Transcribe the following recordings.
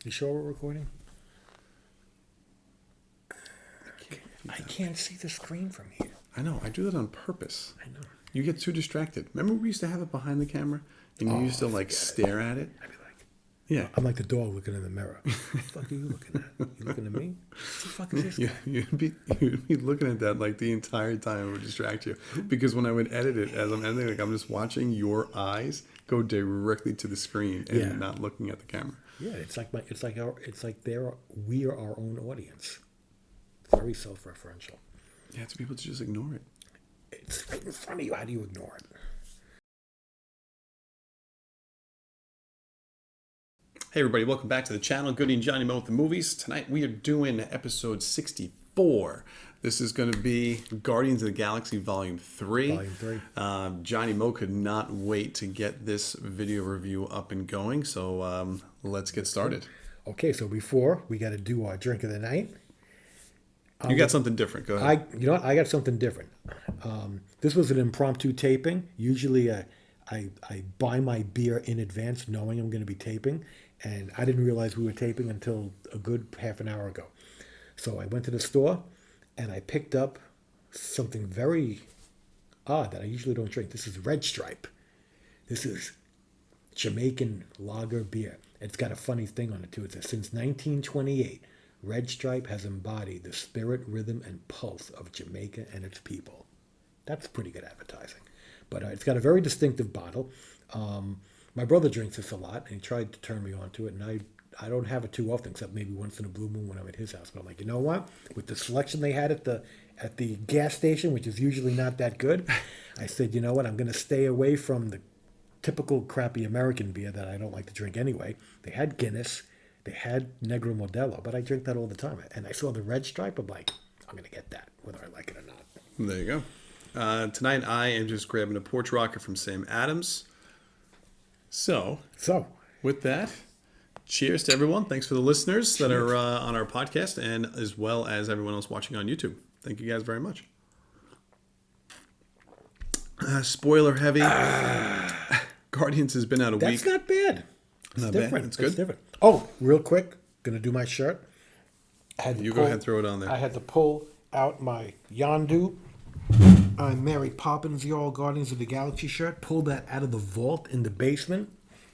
You sure we're recording? I can't see the screen from here. I know. I do that on purpose. I know. You get too distracted. Remember we used to have it behind the camera? And you used to stare at it? I'd be like, Yeah. I'm like the dog looking in the mirror. What the fuck are you looking at? You looking at me? What the fuck is this guy? You'd be looking at that like the entire time. It would distract you. Because when I would edit it, as I'm editing, like I'm just watching your eyes go directly to the screen and Yeah. not looking at the camera. Yeah, we are our own audience. It's very self-referential. Yeah, it's people to just ignore it. It's right in front of you. How do you ignore it? Hey everybody, welcome back to the channel. Goody and Johnny Mo with the movies. Tonight we are doing episode 64. This is going to be Guardians of the Galaxy Volume 3. Volume 3. Johnny Mo could not wait to get this video review up and going, so let's get started. Okay, so before we got to do our drink of the night. You got something different. Go ahead. You know what? I got something different. This was an impromptu taping. Usually I buy my beer in advance knowing I'm going to be taping. And I didn't realize we were taping until a good half an hour ago. So I went to the store and I picked up something very odd that I usually don't drink. This is Red Stripe. This is Jamaican lager beer. It's got a funny thing on it too. It says, since 1928, Red Stripe has embodied the spirit, rhythm, and pulse of Jamaica and its people. That's pretty good advertising. But it's got a very distinctive bottle. My brother drinks this a lot, and he tried to turn me on to it, and I don't have it too often, except maybe once in a blue moon when I'm at his house. But I'm like, you know what? With the selection they had at the gas station, which is usually not that good, I said, you know what? I'm going to stay away from the typical crappy American beer that I don't like to drink anyway. They had Guinness. They had Negro Modelo, but I drink that all the time. And I saw the Red Stripe. I'm like, I'm going to get that, whether I like it or not. There you go. Tonight I am just grabbing a porch rocker from Sam Adams. So, with that, cheers to everyone. Thanks for the listeners that are on our podcast, and as well as everyone else watching on YouTube. Thank you guys very much. Spoiler heavy. Guardians has been out a week. That's not bad. It's Not different. bad. It's good. It's different. Oh, real quick, gonna do my shirt. You go ahead and throw it on there. I had to pull out my Yondu. Mary Poppins, the All Guardians of the Galaxy shirt. Pulled that out of the vault in the basement,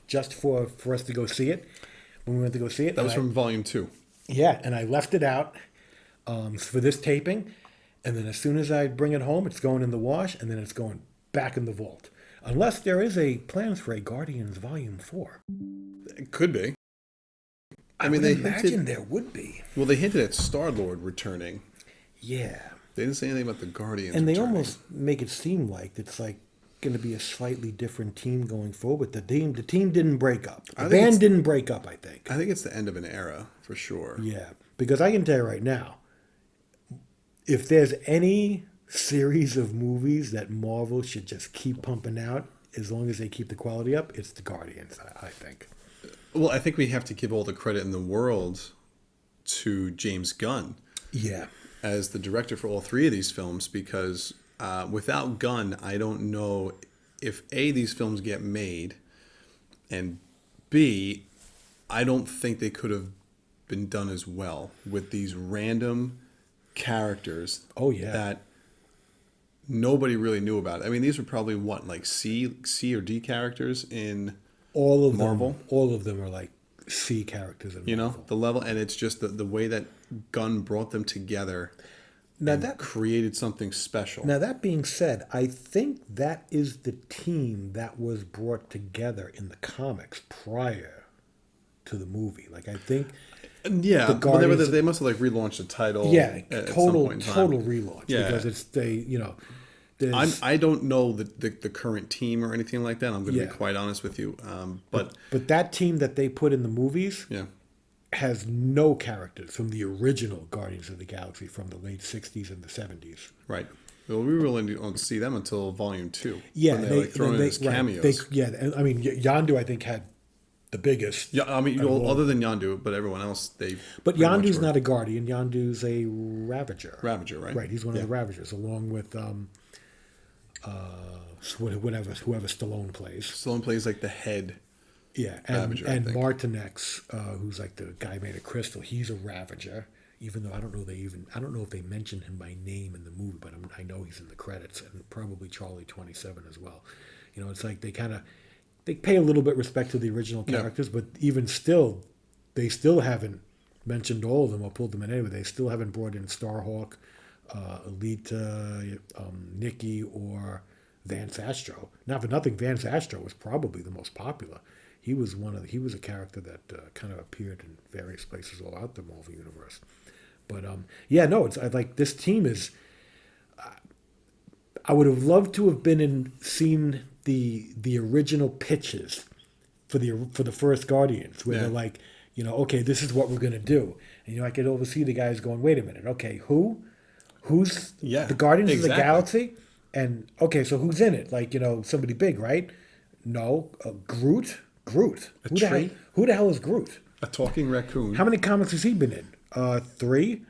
just for us to go see it. When we went to go see it, That was from Volume 2. Yeah, and I left it out for this taping, and then as soon as I bring it home, it's going in the wash, and then it's going back in the vault. Unless there is a plans for a Guardians Volume 4. It could be. I mean, they imagine there would be. Well, they hinted at Star-Lord returning. Yeah. They didn't say anything about the Guardians And they returning. almost make it seem like it's like going to be a slightly different team going forward. The team didn't break up. The band didn't break up, I think. I think it's the end of an era, for sure. Yeah, because I can tell you right now, if there's any series of movies that Marvel should just keep pumping out, as long as they keep the quality up, it's the Guardians, I think. Well, I think we have to give all the credit in the world to James Gunn. Yeah. As the director for all three of these films, because without Gunn, I don't know if A, these films get made, and B, I don't think they could have been done as well with these random characters. Oh, yeah. That nobody really knew about. I mean, these were probably what, like C or D characters in all of Marvel. All of them are like C characters in Marvel. You know, the level, and it's just the way that Gunn brought them together. Now that created something special. Now that being said, I think that is the team that was brought together in the comics prior to the movie. Like I think, yeah, the Guardians, but they must have like relaunched the title. Yeah, at total some point in time. relaunch. Yeah, because it's I don't know the current team or anything like that. I'm going to be quite honest with you. But that team that they put in the movies, yeah, has no characters from the original Guardians of the Galaxy from the late 60s and the 70s. Right. Well, we really don't see them until Volume 2. Yeah. When they're like thrown in as cameos. I mean, Yondu, I think, had the biggest. Yeah, I mean, other than Yondu, but everyone else, they... But Yondu's not a Guardian. Yondu's a Ravager. Ravager, right? Right, he's one of the Ravagers, along with whoever Stallone plays. Stallone plays like the head Yeah, Ravager, I and think. Martinex, who's like the guy made of crystal, he's a Ravager. Even though I don't know if they mention him by name in the movie, but I know he's in the credits, and probably Charlie 27 as well. You know, it's like they pay a little bit respect to the original Yeah. characters, but even still, they still haven't mentioned all of them or pulled them in anyway. They still haven't brought in Starhawk, Alita, Nikki, or Vance Astro. Not for nothing, Vance Astro was probably the most popular. He was a character that kind of appeared in various places all out the Marvel universe. But yeah, no, it's like this team is. I would have loved to have been in seen the original pitches for the first Guardians, where Yeah. they're like, you know, okay, this is what we're gonna do, and you know, I could oversee the guys going, wait a minute, okay, who's Yeah, the Guardians of the exactly. Galaxy, and okay, so who's in it? Like, you know, somebody big, right? No, Groot. A tree? Who the hell is Groot? A talking raccoon. How many comics has he been in? Three.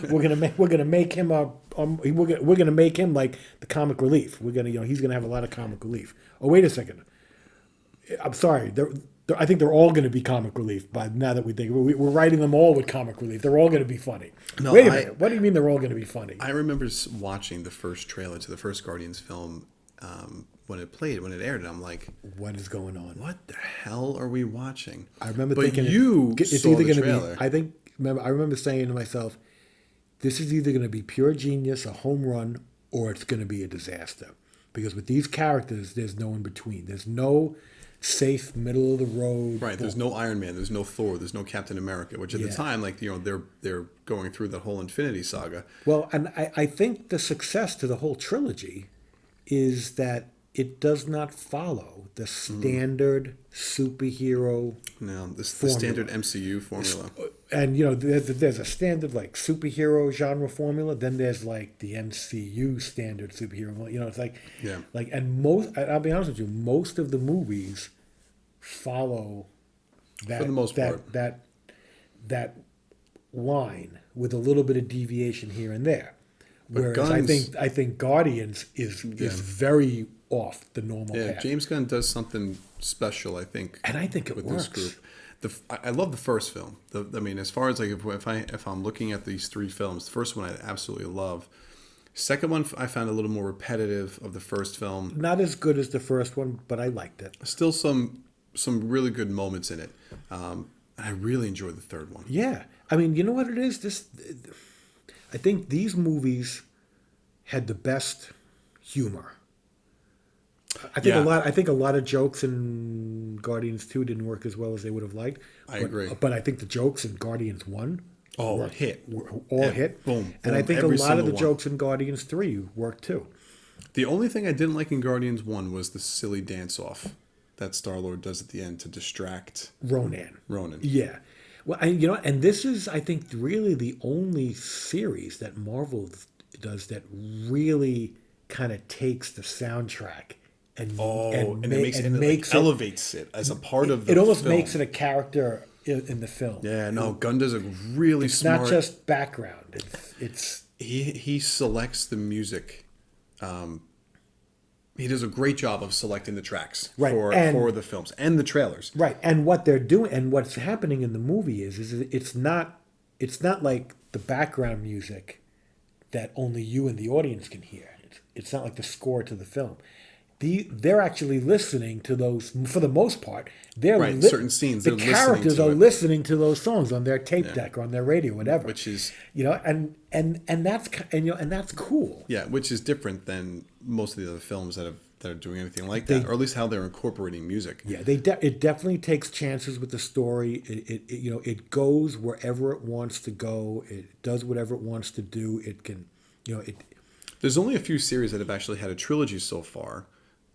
We're gonna make him we're gonna make him like the comic relief. We're gonna, you know, he's gonna have a lot of comic relief. Oh, wait a second. I'm sorry. I think they're all going to be comic relief. But now that we think we're writing them all with comic relief, they're all going to be funny. No, Wait a minute. What do you mean they're all going to be funny? I remember watching the first trailer to the first Guardians film when it aired, and I'm like, What is going on? what the hell are we watching? I remember but thinking you it's saw either the going to trailer. be. I remember saying to myself, this is either going to be pure genius, a home run, or it's going to be a disaster. Because with these characters, there's no in between. There's no safe middle of the road. Right, there's no Iron Man, there's no Thor, there's no Captain America, which at the Yeah. time, like, you know, they're going through the whole Infinity Saga. Well, and I think the success to the whole trilogy is that it does not follow the standard superhero. No, the Formula. standard MCU formula. And, you know, there's a standard, like, superhero genre formula. Then there's, like, the MCU standard superhero. You know, it's like, Yeah. and I'll be honest with you, most of the movies follow that, For the most part. that line with a little bit of deviation here and there. But Whereas I think Guardians is very off the normal Yeah, path. James Gunn does something special, I think. And I think it with works. this group. I love the first film. I mean, as far as like if I'm looking at these three films, the first one I absolutely love. Second one I found a little more repetitive of the first film. Not as good as the first one, but I liked it. Still some really good moments in it. I really enjoyed the third one. Yeah, I mean, you know what it is? I think these movies had the best humor. I think Yeah. I think a lot of jokes in Guardians 2 didn't work as well as they would have liked. I agree. But I think the jokes in Guardians 1 were were all Yeah, hit. boom, And I boom, think a every lot of the single one. jokes in Guardians 3 worked too. The only thing I didn't like in Guardians 1 was the silly dance-off that Star-Lord does at the end to distract Ronan. Ronan. Yeah. Well, you know, and this is, I think, really the only series that Marvel does that really kind of takes the soundtrack and elevates it as a part of the it almost film. makes it a character in the film. Yeah, no, Gunn does a really It's smart. not just background. It's He selects the music. He does a great job of selecting the tracks Right, for the films and the trailers. right. And what they're doing and what's happening in the movie is it's not like the background music that only you and the audience can hear. It's not like the score to the film. They're actually listening to those for the most part. They're Right, certain scenes, The they're listening characters to are it. listening to those songs on their tape deck or on their radio, whatever. Which is you know, and that's and that's cool. Yeah, which is different than most of the other films that are doing anything like that, or at least how they're incorporating music. Yeah, it definitely takes chances with the story. It you know, it goes wherever it wants to go. It does whatever it wants to do. It can, you know, it. There's only a few series that have actually had a trilogy so far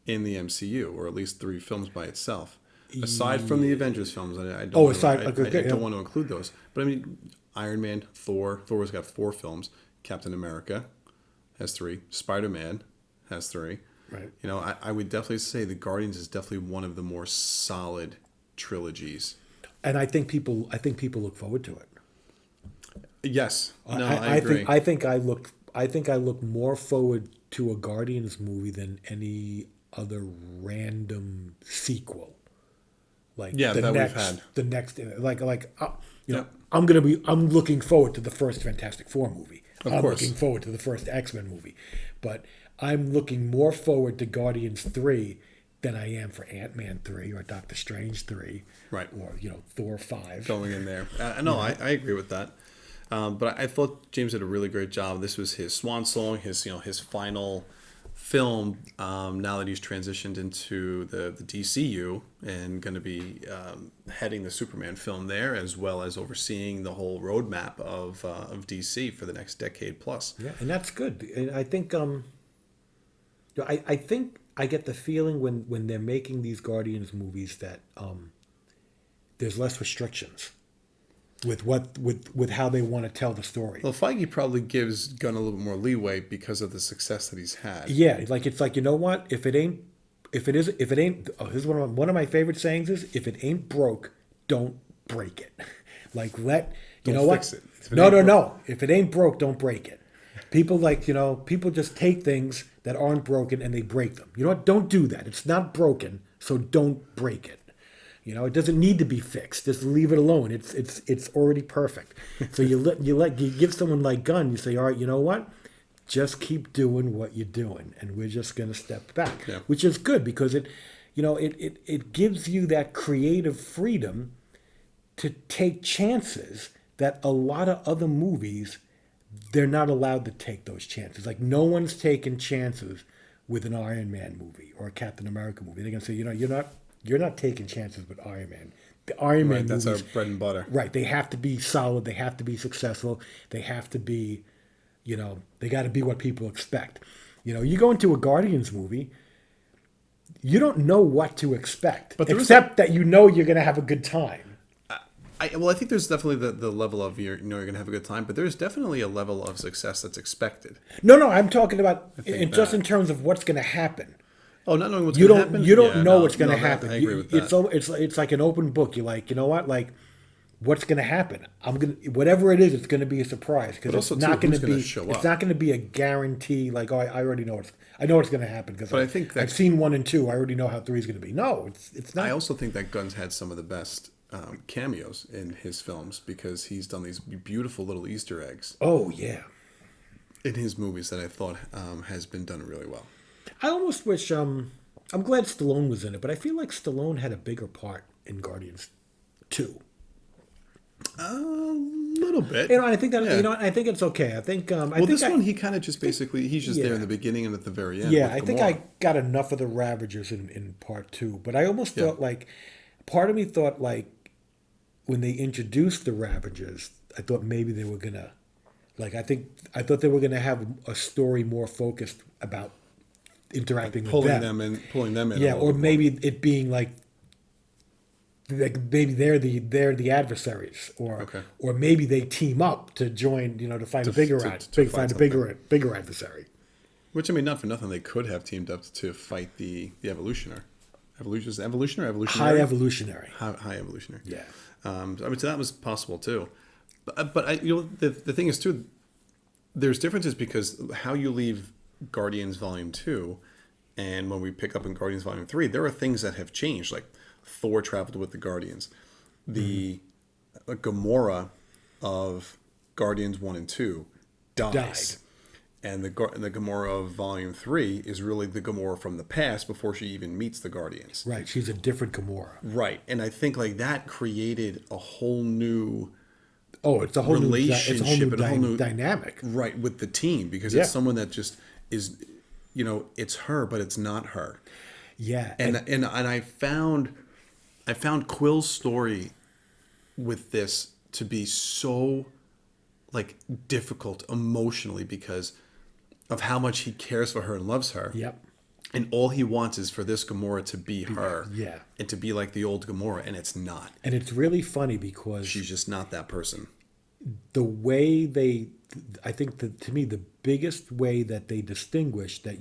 in the MCU, or at least 3 films by itself. Aside from the Avengers films, I don't. I don't want to include those. But I mean, Iron Man, Thor. Thor's got 4 films. Captain America has 3. Spider-Man has 3. Right. You know, I would definitely say the Guardians is definitely one of the more solid trilogies. And I think people look forward to it. Yes. No, I agree. I think I look more forward to a Guardians movie than any other random sequel. like Yeah, that we've had. the next, you know, Yep. I'm looking forward to the first Fantastic Four movie. Of I'm course. looking forward to the first X-Men movie, but I'm looking more forward to Guardians 3 than I am for Ant-Man 3 or Doctor Strange 3, Right. or Thor 5. Going in there. No, I agree with that. But I thought James did a really great job. This was his swan song, his final film. Now that he's transitioned into the DCU and going to be heading the Superman film there, as well as overseeing the whole roadmap of DC for the next decade plus. Yeah, and that's good. And I think I think I get the feeling when they're making these Guardians movies that there's less restrictions with how they want to tell the story. Well, Feige probably gives Gunn a little bit more leeway because of the success that he's had. Yeah, like it's like, you know what? If it ain't, oh, this is one of my favorite sayings is, if it ain't broke, don't break it. Like you Don't know fix what? it. If it No, ain't no, broke- no. If it ain't broke, don't break it. People people just take things that aren't broken and they break them. You know what? Don't do that. It's not broken, so don't break it. It doesn't need to be fixed. Just leave it alone. It's already perfect. So you give someone like Gunn, you say, all right, you know what? Just keep doing what you're doing, and we're just going to step back, Yeah. which is good because it gives you that creative freedom to take chances that a lot of other movies, they're not allowed to take those chances. Like, no one's taking chances with an Iron Man movie or a Captain America movie. They're gonna say, you're not taking chances with Iron Man. The Iron Man Right, that's our movies, bread and butter. right? They have to be solid. They have to be successful. They have to be, they got to be what people expect. You go into a Guardians movie, you don't know what to expect, But there is except that you're going to have a good time. I think there's definitely the level of you're going to have a good time, but there's definitely a level of success that's expected. No, I'm talking about just that- in terms of what's going to happen. Oh, not knowing what's You going to don't happen? you don't Yeah, know no, what's going to no, that- happen. I agree with that. It's like an open book. You're like, you know what? Like, what's going to happen? Whatever it is, it's going to be a surprise because But it's also, not too, going who's to gonna be. show It's up? not going to be a guarantee. Like, oh, I already know I know what's going to happen because But I think that- I've seen 1 and 2. I already know how 3 is going to be. No, it's not. I also think that Gunn's had some of the best cameos in his films because he's done these beautiful little Easter eggs Oh yeah. in his movies that I thought has been done really well. I almost wish. I'm glad Stallone was in it, but I feel like Stallone had a bigger part in Guardians 2. A little bit. I think that Yeah. I think it's okay. I think I Well, think this I, one he kind of just basically he's just there Yeah. in the beginning and at the very end. yeah, with I think Gamora. I got enough of the Ravagers in part 2, but I almost Yeah. thought like part of me thought like when they introduced the Ravagers, I thought maybe they were gonna I thought they were gonna have a story more focused about interacting with pulling them. pulling them in. Yeah, a or little bit maybe it being like maybe they're the adversaries, Okay. or maybe they team up to join, to find a bigger to find fight a bigger adversary. more. Which I mean, not for nothing, they could have teamed up to fight the Evolutioner. Evolutionary. High evolutionary. High evolutionary. Yeah. I mean, so that was possible too. But the thing is too, there's differences because how you leave Guardians Volume 2 and when we pick up in Guardians Volume 3, there are things that have changed. Like Thor traveled with the Guardians. The Gamora of Guardians 1 and 2 dies. And the Gamora of Volume 3 is really the Gamora from the past before she even meets the Guardians. Right. She's a different Gamora. Right. And I think like that created a whole new Oh, it's a whole relationship new, and a whole new dynamic. right with the team because Yeah. it's someone that just is, it's her, but it's not her. Yeah. And I found Quill's story with this to be so like difficult emotionally because of how much he cares for her and loves her. Yep. And all he wants is for this Gamora to be her. Yeah. And to be like the old Gamora, and it's not. And it's really funny because She's just not that person. the way I think to me, the biggest way that they distinguish that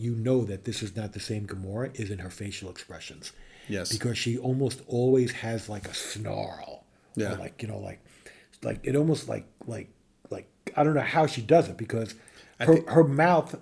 that this is not the same Gamora is in her facial expressions. Yes. Because she almost always has like a snarl. Yeah. Or like it almost like I don't know how she does it because her mouth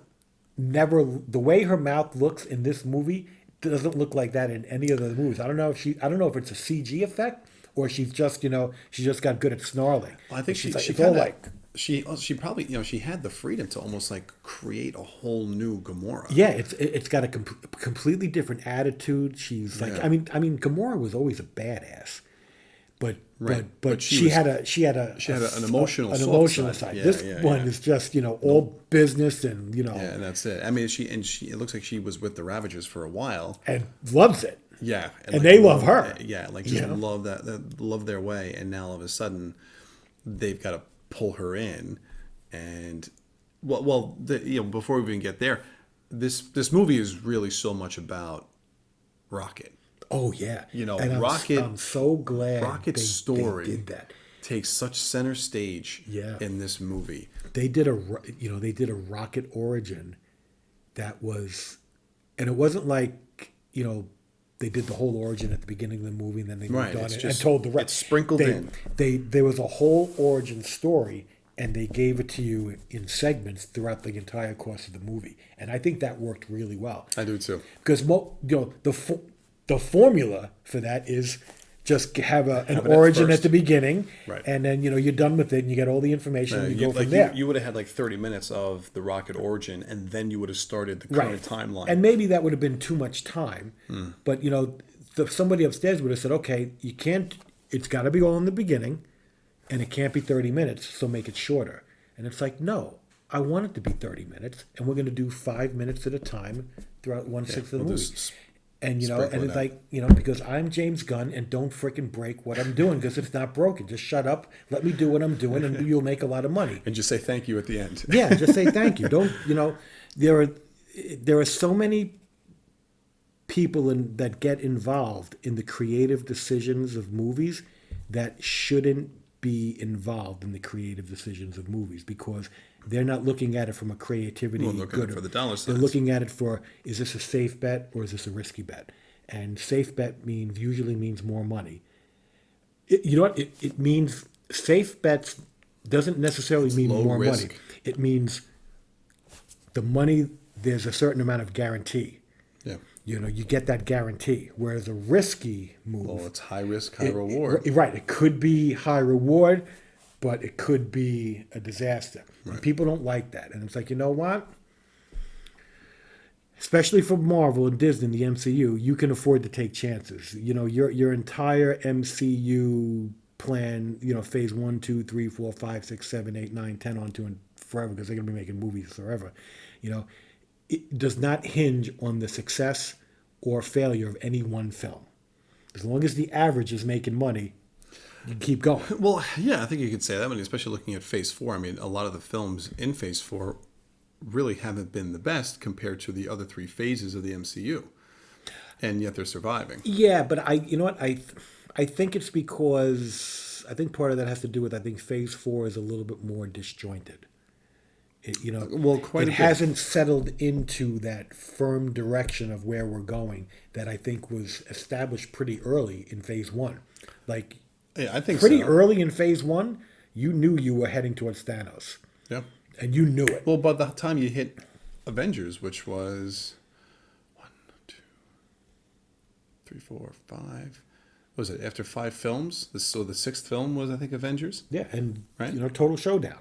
the way her mouth looks in this movie doesn't look like that in any of the movies. I don't know if it's a CG effect or she's just, she just got good at snarling. I think She's she it's all kind of like, she probably she had the freedom to almost like create a whole new Gamora. yeah, it's got a completely different attitude. She's like, Yeah. I mean, Gamora was always a badass, but Right. but But she had an emotional an soft emotional side. side. Yeah, This yeah, one yeah. is just all business and Yeah, and that's it. I mean, she it looks like she was with the Ravagers for a while. and loves it. Yeah, And like, they love her. Yeah, like You just know? love their way, and now all of a sudden, they've got to pull her in, and before we even get there, this movie is really so much about Rocket. Oh yeah, and Rocket. I'm so glad Rocket's they story did that. takes such center stage Yeah. in this movie. They did a Rocket origin that was, and it wasn't like they did the whole origin at the beginning of the movie and then they moved Right, on it's and just- told the rest. it's sprinkled in. There was a whole origin story and they gave it to you in segments throughout the entire course of the movie, and I think that worked really well. I do too. Because the formula for that is just have an Have it at origin at first. the beginning, Right. and then you're done with it, and you get all the information, and you go from there. You would have had like 30 minutes of the Rocket origin, and then you would have started the Right. current timeline. And maybe that would have been too much time, but somebody upstairs would have said, "Okay, you can't. It's got to be all in the beginning, and it can't be 30 minutes. So make it shorter." And it's like, no, I want it to be 30 minutes, and we're going to do 5 minutes at a time throughout 1/6 of the we'll movie. just And sprinkle and it it's out. like, because I'm James Gunn and don't frickin' break what I'm doing because it's not broken. Just shut up, let me do what I'm doing, and you'll make a lot of money. and just say thank you at the end. Yeah, just say thank you. Don't there are so many people that get involved in the creative decisions of movies that shouldn't be involved in the creative decisions of movies because they're not looking at it from a creativity Well, looking good. for the dollar They're signs. looking at it for, is this a safe bet or is this a risky bet? And safe bet usually means more money. You know what? It means safe bets doesn't necessarily mean low more risk. money. It means the money, there's a certain amount of guarantee. Yeah. You get that guarantee. Whereas a risky move, Well, it's high risk, high reward. right, it could be high reward, but it could be a disaster. And people don't like that. And it's like, you know what? Especially for Marvel and Disney and the MCU, you can afford to take chances. Your entire MCU plan, phase 1, 2, 3, 4, 5, 6, 7, 8, 9, 10 on to and forever because they're going to be making movies forever. It does not hinge on the success or failure of any one film. As long as the average is making money, you keep going. Well, yeah, I think you could say that. I mean, especially looking at Phase 4. I mean, a lot of the films in Phase 4 really haven't been the best compared to the other 3 phases of the MCU. And yet they're surviving. Yeah, but I think it's because I think part of that has to do with Phase 4 is a little bit more disjointed. Well, quite a it bit. hasn't settled into that firm direction of where we're going that I think was established pretty early in Phase 1. Like Yeah, I think pretty so. early in Phase 1, you knew you were heading towards Thanos. Yeah. And you knew it. Well, by the time you hit Avengers, which was 1, 2, 3, 4, 5. What was it? After 5 films? So the 6th film was, I think, Avengers? Yeah, and Right. total showdown.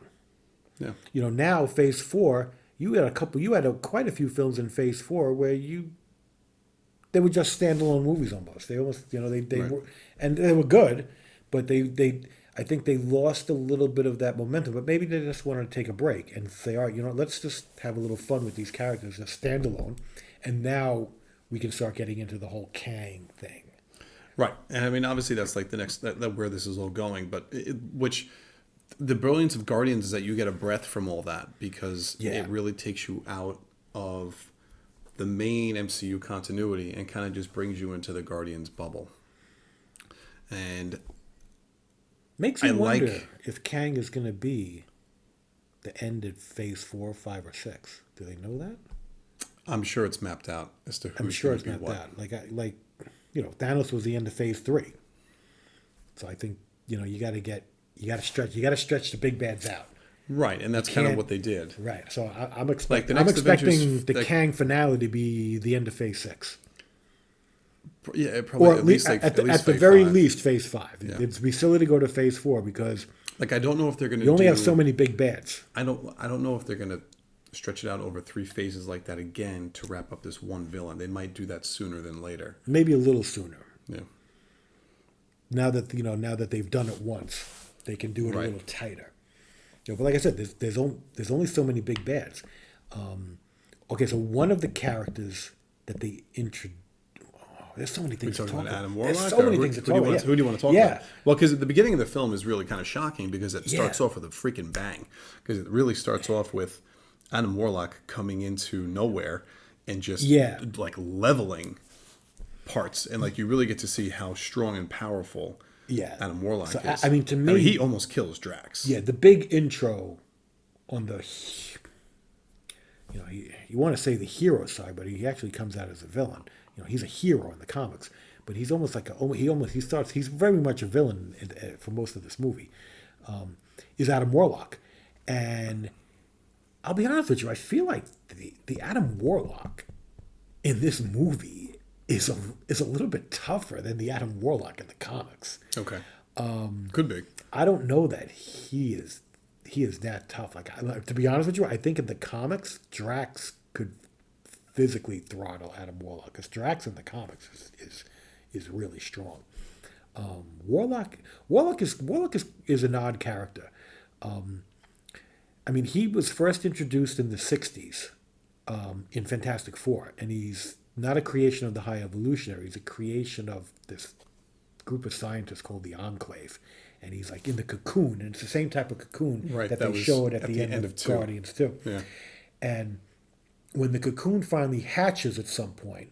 Yeah. Now Phase 4, you had quite a few films in Phase 4 where they were just standalone movies almost. They almost, they Right. were, and they were good, but I think they lost a little bit of that momentum. But maybe they just wanted to take a break and say, all right, let's just have a little fun with these characters, just standalone, and now we can start getting into the whole Kang thing. Right. And I mean, obviously, that's like the next, that where this is all going. But which the brilliance of Guardians is that you get a breath from all that because Yeah. it really takes you out of the main MCU continuity and kind of just brings you into the Guardians bubble. And Makes me I wonder like- if Kang is going to be the end of Phase 4, 5, or 6. Do they know that? I'm sure it's mapped out as to who's I'm sure going it's to be not what. that. Thanos was the end of Phase 3. So I think you got to stretch the big bads out. Right, and that's kind of can't- what they did. Right. So I'm Like the I'm next expecting Avengers- the like- Kang finale to be the end of Phase 6. Yeah, probably or at least like at at least the phase very 5. least phase 5. It'd be silly to go to phase 4 because Like I don't know if they're going to you only do. have so many big bads. I don't know if they're going to stretch it out over 3 phases like that again to wrap up this one villain. They might do that sooner than later. Maybe a little sooner. Yeah. Now that they've done it once, they can do it a Right. little tighter. But like I said, there's only so many big bads. Okay, so one of the characters that they introduced. There's so many things to Talking talk about about. Adam Warlock. There's so or many who, things to who talk do you about. want, Yeah. who do you want to talk Yeah. about? Well, because at the beginning of the film is really kind of shocking because it starts Yeah. off with a freaking bang. Because it really starts off with Adam Warlock coming into nowhere and just Yeah. like leveling parts, and like you really get to see how strong and powerful Yeah. Adam Warlock So, is. I mean, to me, he almost kills Drax. Yeah, the big intro on the, you want to say the hero side, but he actually comes out as a villain. He's a hero in the comics, but he's almost like he's very much a villain for most of this movie. Is Adam Warlock, and I'll be honest with you, I feel like the Adam Warlock in this movie is a little bit tougher than the Adam Warlock in the comics. Okay. Could be. I don't know that he is that tough. To be honest with you, I think in the comics, Drax could physically throttle Adam Warlock because Drax in the comics is really strong. Warlock is an odd character. I mean, he was first introduced in the '60s in Fantastic Four, and he's not a creation of the High Evolutionary. He's a creation of this group of scientists called the Enclave, and he's like in the cocoon, and it's the same type of cocoon Right, that that they was showed at the end of two. Guardians 2. Yeah. And when the cocoon finally hatches at some point,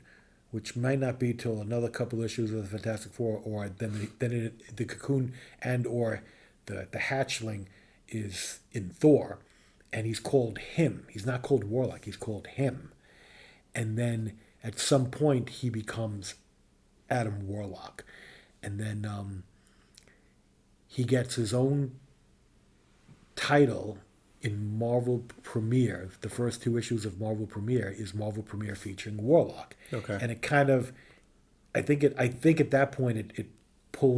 which might not be till another couple issues of the Fantastic Four, or the cocoon and or the hatchling is in Thor, and he's called him. He's not called Warlock. He's called him. And then at some point he becomes Adam Warlock, and then he gets his own title in Marvel Premiere. The first 2 issues of Marvel Premiere is Marvel Premiere featuring Warlock. Okay. And it kind of, I think at that point it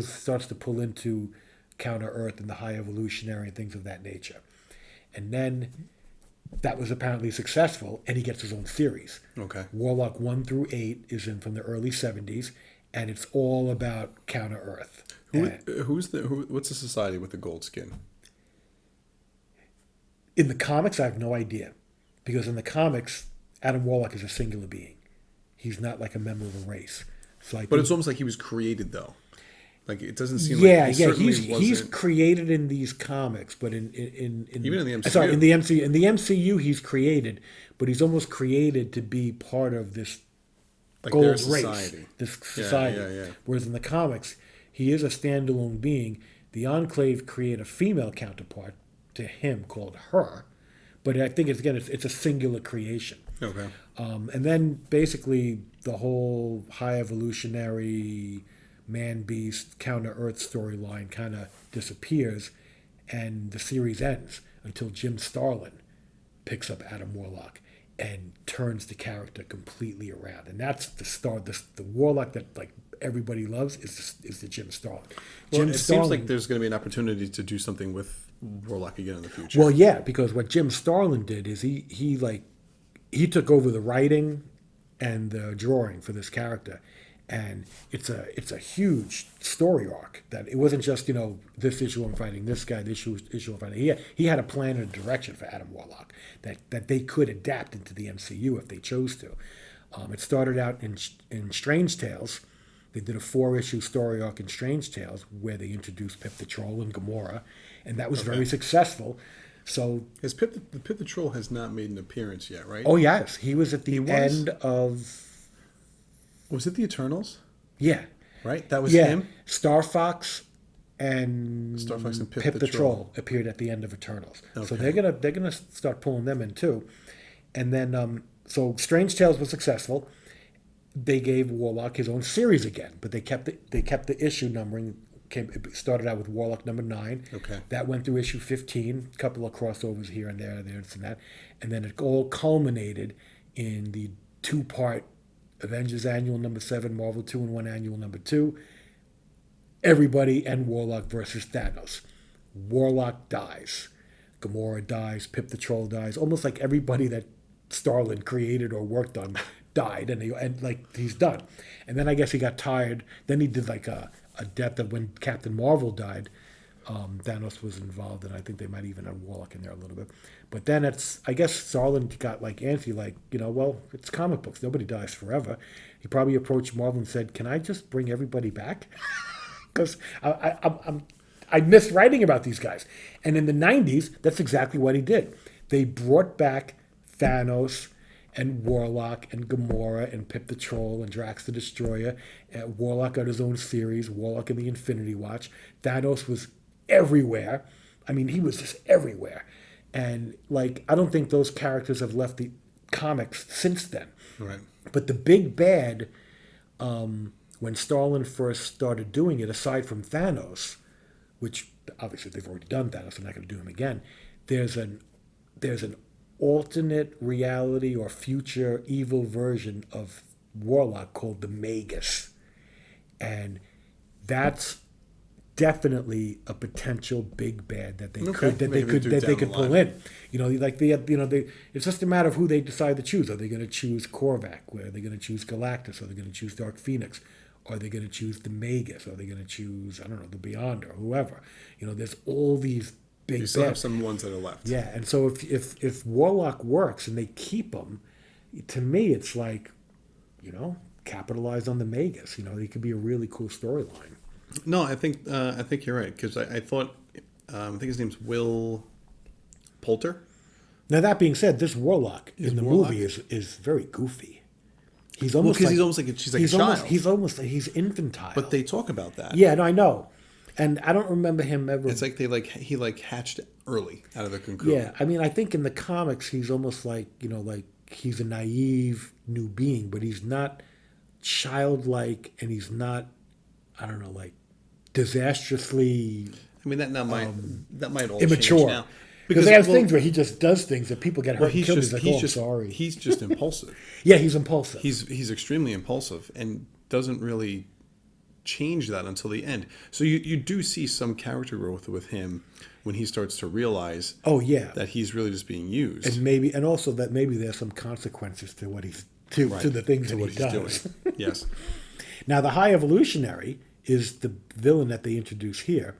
starts to pull into Counter Earth and the High Evolutionary and things of that nature. And then that was apparently successful, and he gets his own series. Okay. Warlock 1 through 8 is in from the early '70s, and it's all about Counter Earth. What's the society with the gold skin? In the comics, I have no idea, because in the comics, Adam Warlock is a singular being. He's not like a member of a race. So But it's almost like he was created though. Like it doesn't seem yeah, like he certainly he's wasn't. created in these comics, but in Even in the MCU. sorry, in the MCU he's created, but he's almost created to be part of this Like gold their race, society. this Yeah, society. yeah. Whereas in the comics, he is a standalone being. The Enclave create a female counterpart to him called her, but I think it's a singular creation. Okay. And then basically the whole high evolutionary man-beast counter-Earth storyline kind of disappears, and the series ends until Jim Starlin picks up Adam Warlock and turns the character completely around. And that's the Warlock that like everybody loves is the Jim Starlin. Well, Jim it Starlin, seems like there's going to be an opportunity to do something with Warlock again in the future. well, yeah, because what Jim Starlin did is he took over the writing and the drawing for this character, and it's a huge story arc. That it wasn't just this issue I'm fighting this guy, this issue I'm fighting. He had a plan and a direction for Adam Warlock that they could adapt into the MCU if they chose to. It started out in Strange Tales. They did a 4-issue story arc in Strange Tales where they introduced Pip the Troll and Gamora, and that was very successful. So, The Pip the Troll has not made an appearance yet, right? oh yes, he was at the He was? end of Was it the Eternals? yeah, Right? That was yeah. him? Star Fox and Pip the Troll appeared at the end of Eternals. So Okay. they're gonna start pulling them in too, and then so Strange Tales was successful. They gave Warlock his own series again, but they kept the issue numbering. It started out with Warlock number 9. Okay. That went through issue 15. A couple of crossovers here and there, this and that, and then it all culminated in the 2-part Avengers Annual number 7, Marvel 2-in-1 Annual number 2. Everybody and Warlock versus Thanos. Warlock dies. Gamora dies. Pip the Troll dies. Almost like everybody that Starlin created or worked on died, and like he's done. And then I guess he got tired. Then he did like a death of when Captain Marvel died. Thanos was involved, and I think they might even have Warlock in there a little bit. But then I guess Starlin got like antsy, like, well, it's comic books. Nobody dies forever. He probably approached Marvel and said, "Can I just bring everybody back?" Because I miss writing about these guys. And in the 90s, that's exactly what he did. They brought back Thanos and Warlock and Gamora and Pip the Troll and Drax the Destroyer. Warlock got his own series, Warlock and the Infinity Watch. Thanos was everywhere. I mean, he was just everywhere. And, like, I don't think those characters have left the comics since then. Right. But the big bad, when Starlin first started doing it, aside from Thanos, which obviously they've already done Thanos, they're not going to do him again, there's an alternate reality or future evil version of Warlock called the Magus. And that's definitely a potential big bad that they could pull in. It's just a matter of who they decide to choose. Are they going to choose Korvac? Are they going to choose Galactus? Are they going to choose Dark Phoenix? Are they going to choose the Magus? Are they going to choose, I don't know, the Beyonder, whoever? There's all these big. You still have some ones that are left. Yeah, and so if Warlock works and they keep him, to me it's like, capitalize on the Magus. It could be a really cool storyline. No, I think you're right, because I thought I think his name's Will Poulter. Now that being said, this Warlock in the movie is very goofy. He's almost he's almost like she's like a child. He's infantile. But they talk about that. Yeah, no, I know, and I don't remember him ever. It's like he hatched early out of the cocoon. Yeah, I mean, I think in the comics he's almost like like he's a naive new being, but he's not childlike, and he's not, I don't know, like disastrously. I mean that might all immature. Change now. Because they have things where he just does things that people get hurt and killed. He's sorry. He's just impulsive. Yeah, he's impulsive. He's extremely impulsive and doesn't really change that until the end. So you do see some character growth with him when he starts to realize that he's really just being used. And also that maybe there's some consequences to what he's to the things that he does. Doing. Yes. Now the High Evolutionary is the villain that they introduce here.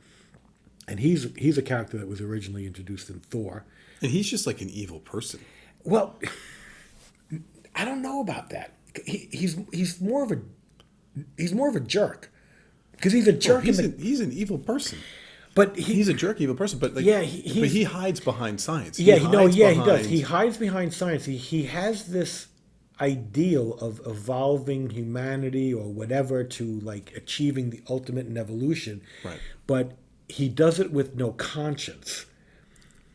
And he's a character that was originally introduced in Thor. And he's just like an evil person. Well, I don't know about that. He's more of a jerk, because he's a jerk. He's an evil person. But he's a jerk, evil person. But he hides behind science. He does. He hides behind science. He has this ideal of evolving humanity or whatever to like achieving the ultimate in evolution. Right. But he does it with no conscience.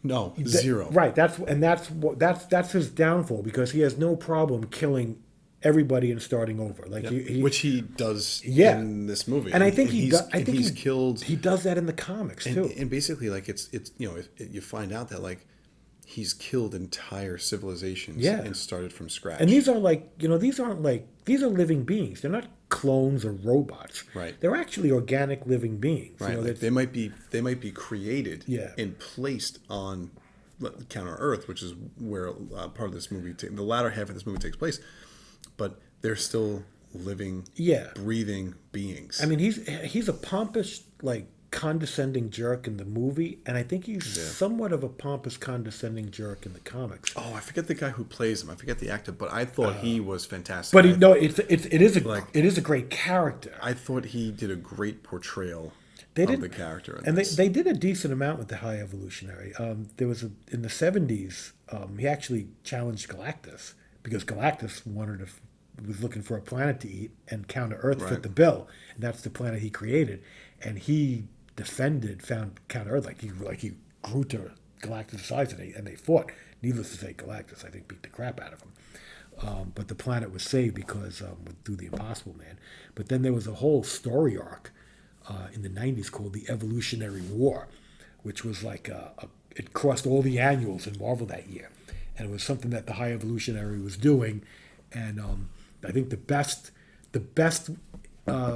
No, zero. Right. That's his downfall, because he has no problem killing everybody and starting over. Like which he does in this movie. And I think he's killed. He does that in the comics too. And basically, like it's you find out that like he's killed entire civilizations and started from scratch. And these are these are living beings. They're not clones or robots. Right. They're actually organic living beings. Right. They might be created and placed on Counter Earth, which is where part of this movie, the latter half of this movie takes place. But they're still living, breathing beings. I mean, he's a pompous, like, condescending jerk in the movie, and I think he's somewhat of a pompous, condescending jerk in the comics. Oh, I forget the guy who plays him. I forget the actor, but I thought he was fantastic. But it is a great character. I thought he did a great portrayal of the character. And they did a decent amount with the High Evolutionary. There was in the 70s, he actually challenged Galactus, because Galactus was looking for a planet to eat, and Counter Earth fit the bill, and that's the planet he created. And he found Counter Earth, like he grew to Galactus' size, and they fought. Needless to say, Galactus, I think, beat the crap out of him. But the planet was saved because through the Impossible Man. But then there was a whole story arc in the 90s called the Evolutionary War, which was like it crossed all the annuals in Marvel that year. And it was something that the High Evolutionary was doing. And I think the best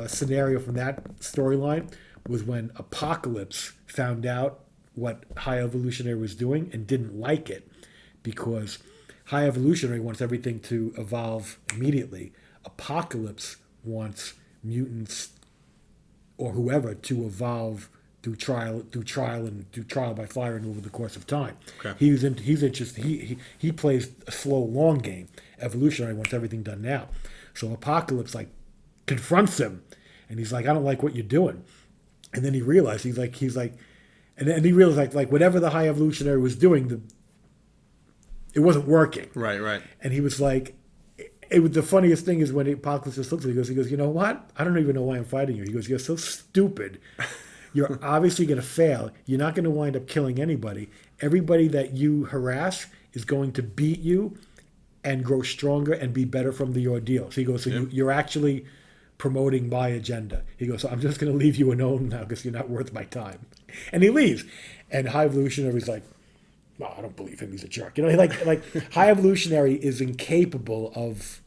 scenario from that storyline was when Apocalypse found out what High Evolutionary was doing and didn't like it because High Evolutionary wants everything to evolve immediately. Apocalypse wants mutants or whoever to evolve through trial by fire and over the course of time. Okay. He's interested. He plays a slow long game. Evolutionary wants everything done now. So Apocalypse like confronts him, and he's like, I don't like what you're doing. And then he realized and then he realized like whatever the High Evolutionary was doing, it wasn't working. Right. And he was like, it was the funniest thing is when Apocalypse just looks at him, he goes, you know what? I don't even know why I'm fighting you. He goes, you're so stupid. You're obviously going to fail. You're not going to wind up killing anybody. Everybody that you harass is going to beat you and grow stronger and be better from the ordeal. So he goes, you're actually promoting my agenda. He goes, so I'm just going to leave you alone now because you're not worth my time. And he leaves. And High Evolutionary's like, no, I don't believe him. He's a jerk. You know, like High Evolutionary is incapable of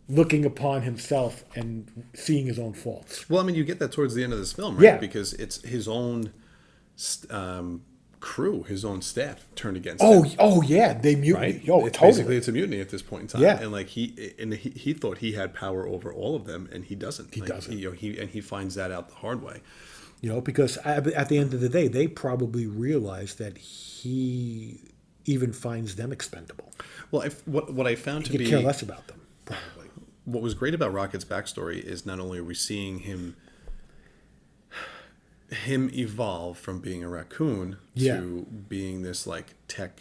looking upon himself and seeing his own faults. Well, I mean, you get that towards the end of this film, right? Yeah. Because it's his own crew, his own staff turned against him. Oh yeah, they mutiny. Right? Oh, it's totally. Basically, it's a mutiny at this point in time. Yeah. And like he thought he had power over all of them, and he doesn't. He doesn't. He finds that out the hard way. You know, because at the end of the day, they probably realize that he even finds them expendable. Well, what I found He to could be care less about them, probably. what was great about Rocket's backstory is not only are we seeing him evolve from being a raccoon to being this like tech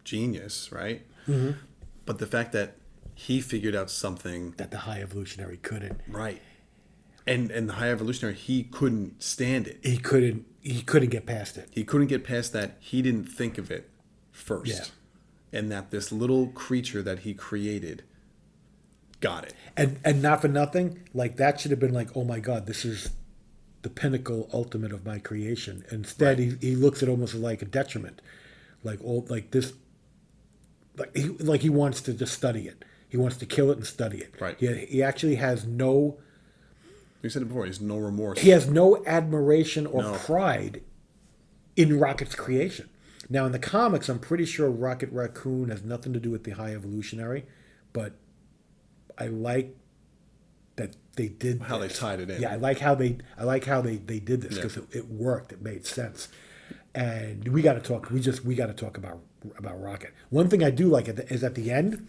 genius, right? Mm-hmm. But the fact that he figured out something That the High Evolutionary couldn't. right, and the High Evolutionary, he couldn't stand it. He couldn't get past it. He couldn't get past that. He didn't think of it first, and that this little creature that he created got it. And not for nothing, like that should have been like, oh my God, this is the pinnacle ultimate of my creation. Instead, he looks at it almost like a detriment, like he wants to just study it. He wants to kill it and study it. Right. He actually has no. You said it before. He has no remorse. He has no admiration or No. pride in Rocket's creation. Now, in the comics, I'm pretty sure Rocket Raccoon has nothing to do with the High Evolutionary, but I like that they did How this. they tied it in. Yeah, I like how they did this because it worked. It made sense. And we got to talk. We got to talk about Rocket. One thing I do like is at the end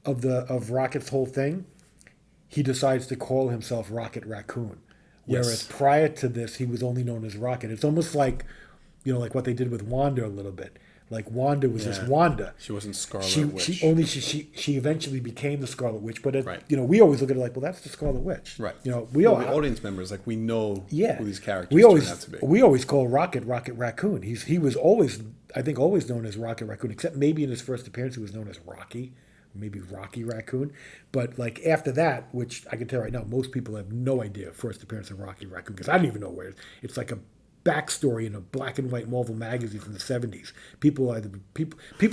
of Rocket's whole thing, he decides to call himself Rocket Raccoon. Whereas prior to this, he was only known as Rocket. It's almost like, like what they did with Wanda a little bit. Like Wanda was just Wanda. She wasn't Scarlet Witch. She eventually became the Scarlet Witch. But Right. We always look at it like, well, that's the Scarlet Witch. Right. The audience members, like we know who these characters turn out to be. We always call Rocket Raccoon. He was always, I think, always known as Rocket Raccoon, except maybe in his first appearance he was known as Rocky, maybe Rocky Raccoon. But like after that, which I can tell right now, most people have no idea first appearance of Rocky Raccoon because I don't even know where it's like a backstory in a black and white Marvel magazine from the 70s. People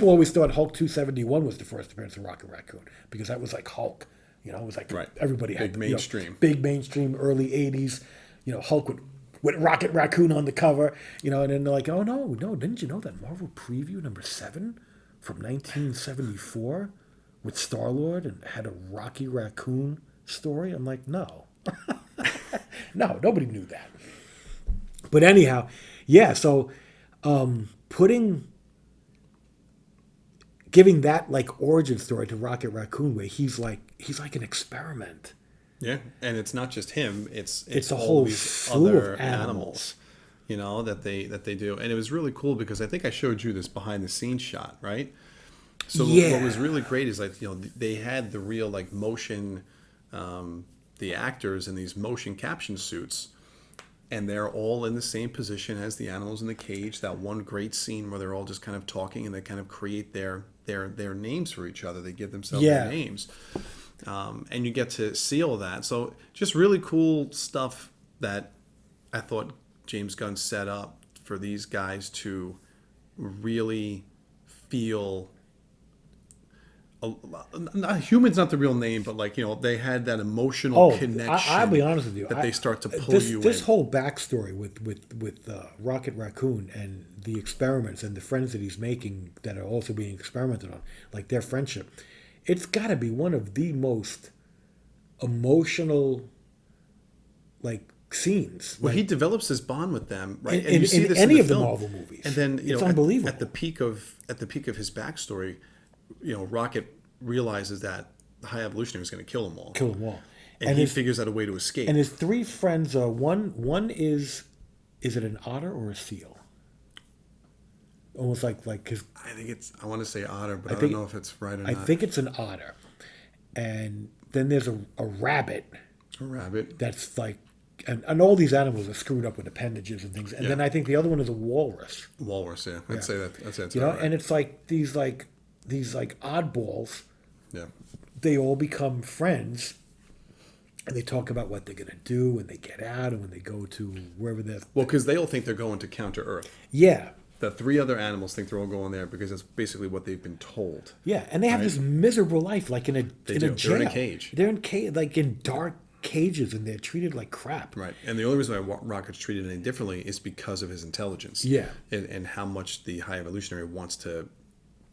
always thought Hulk 271 was the first appearance of Rocket Raccoon because that was like Hulk. It was like everybody had big mainstream, big mainstream early 80s. Hulk with Rocket Raccoon on the cover. And then they're like, oh no, didn't you know that Marvel Preview number 7 from 1974 with Star-Lord and had a Rocky Raccoon story? I'm like, no. No, nobody knew that. But anyhow, so giving that like origin story to Rocket Raccoon, where he's like an experiment. Yeah, and it's not just him; it's a all whole these slew other of animals. That they do, and it was really cool because I think I showed you this behind the scenes shot, right? So what was really great is they had the real like motion, the actors in these motion caption suits. And they're all in the same position as the animals in the cage. That one great scene where they're all just kind of talking and they kind of create their names for each other. They give themselves their names. And you get to see all that. So just really cool stuff that I thought James Gunn set up for these guys to really feel not human's not the real name, but like they had that emotional connection. I'll be honest with you. That they start to pull this you this in. whole backstory with Rocket Raccoon and the experiments and the friends that he's making that are also being experimented on, like their friendship, it's got to be one of the most emotional like scenes. Well, like, he develops this bond with them, right? in any in of the film. Marvel movies. And then It's unbelievable. at the peak of his backstory, Rocket realizes that the High Evolutionary is going to kill them all. Kill them all. And he figures out a way to escape. And his three friends are one is it an otter or a seal? Almost like his. I want to say otter, but I don't know if it's right or not. I think it's an otter, and then there's a rabbit. A rabbit. That's like, and all these animals are screwed up with appendages and things. And then I think the other one is a walrus. Walrus, yeah. I'd say that. That's Right. right. And it's like these oddballs. Yeah. They all become friends, and they talk about what they're gonna do when they get out and when they go to wherever they're. Well, because they all think they're going to counter Earth. Yeah. The three other animals think they're all going there because that's basically what they've been told. Yeah, and they have this miserable life, like in a do. jail. They're in a cage. They're like in dark cages, and they're treated like crap. Right. And the only reason why Rocket's treated any differently is because of his intelligence. Yeah. And how much the High Evolutionary wants to,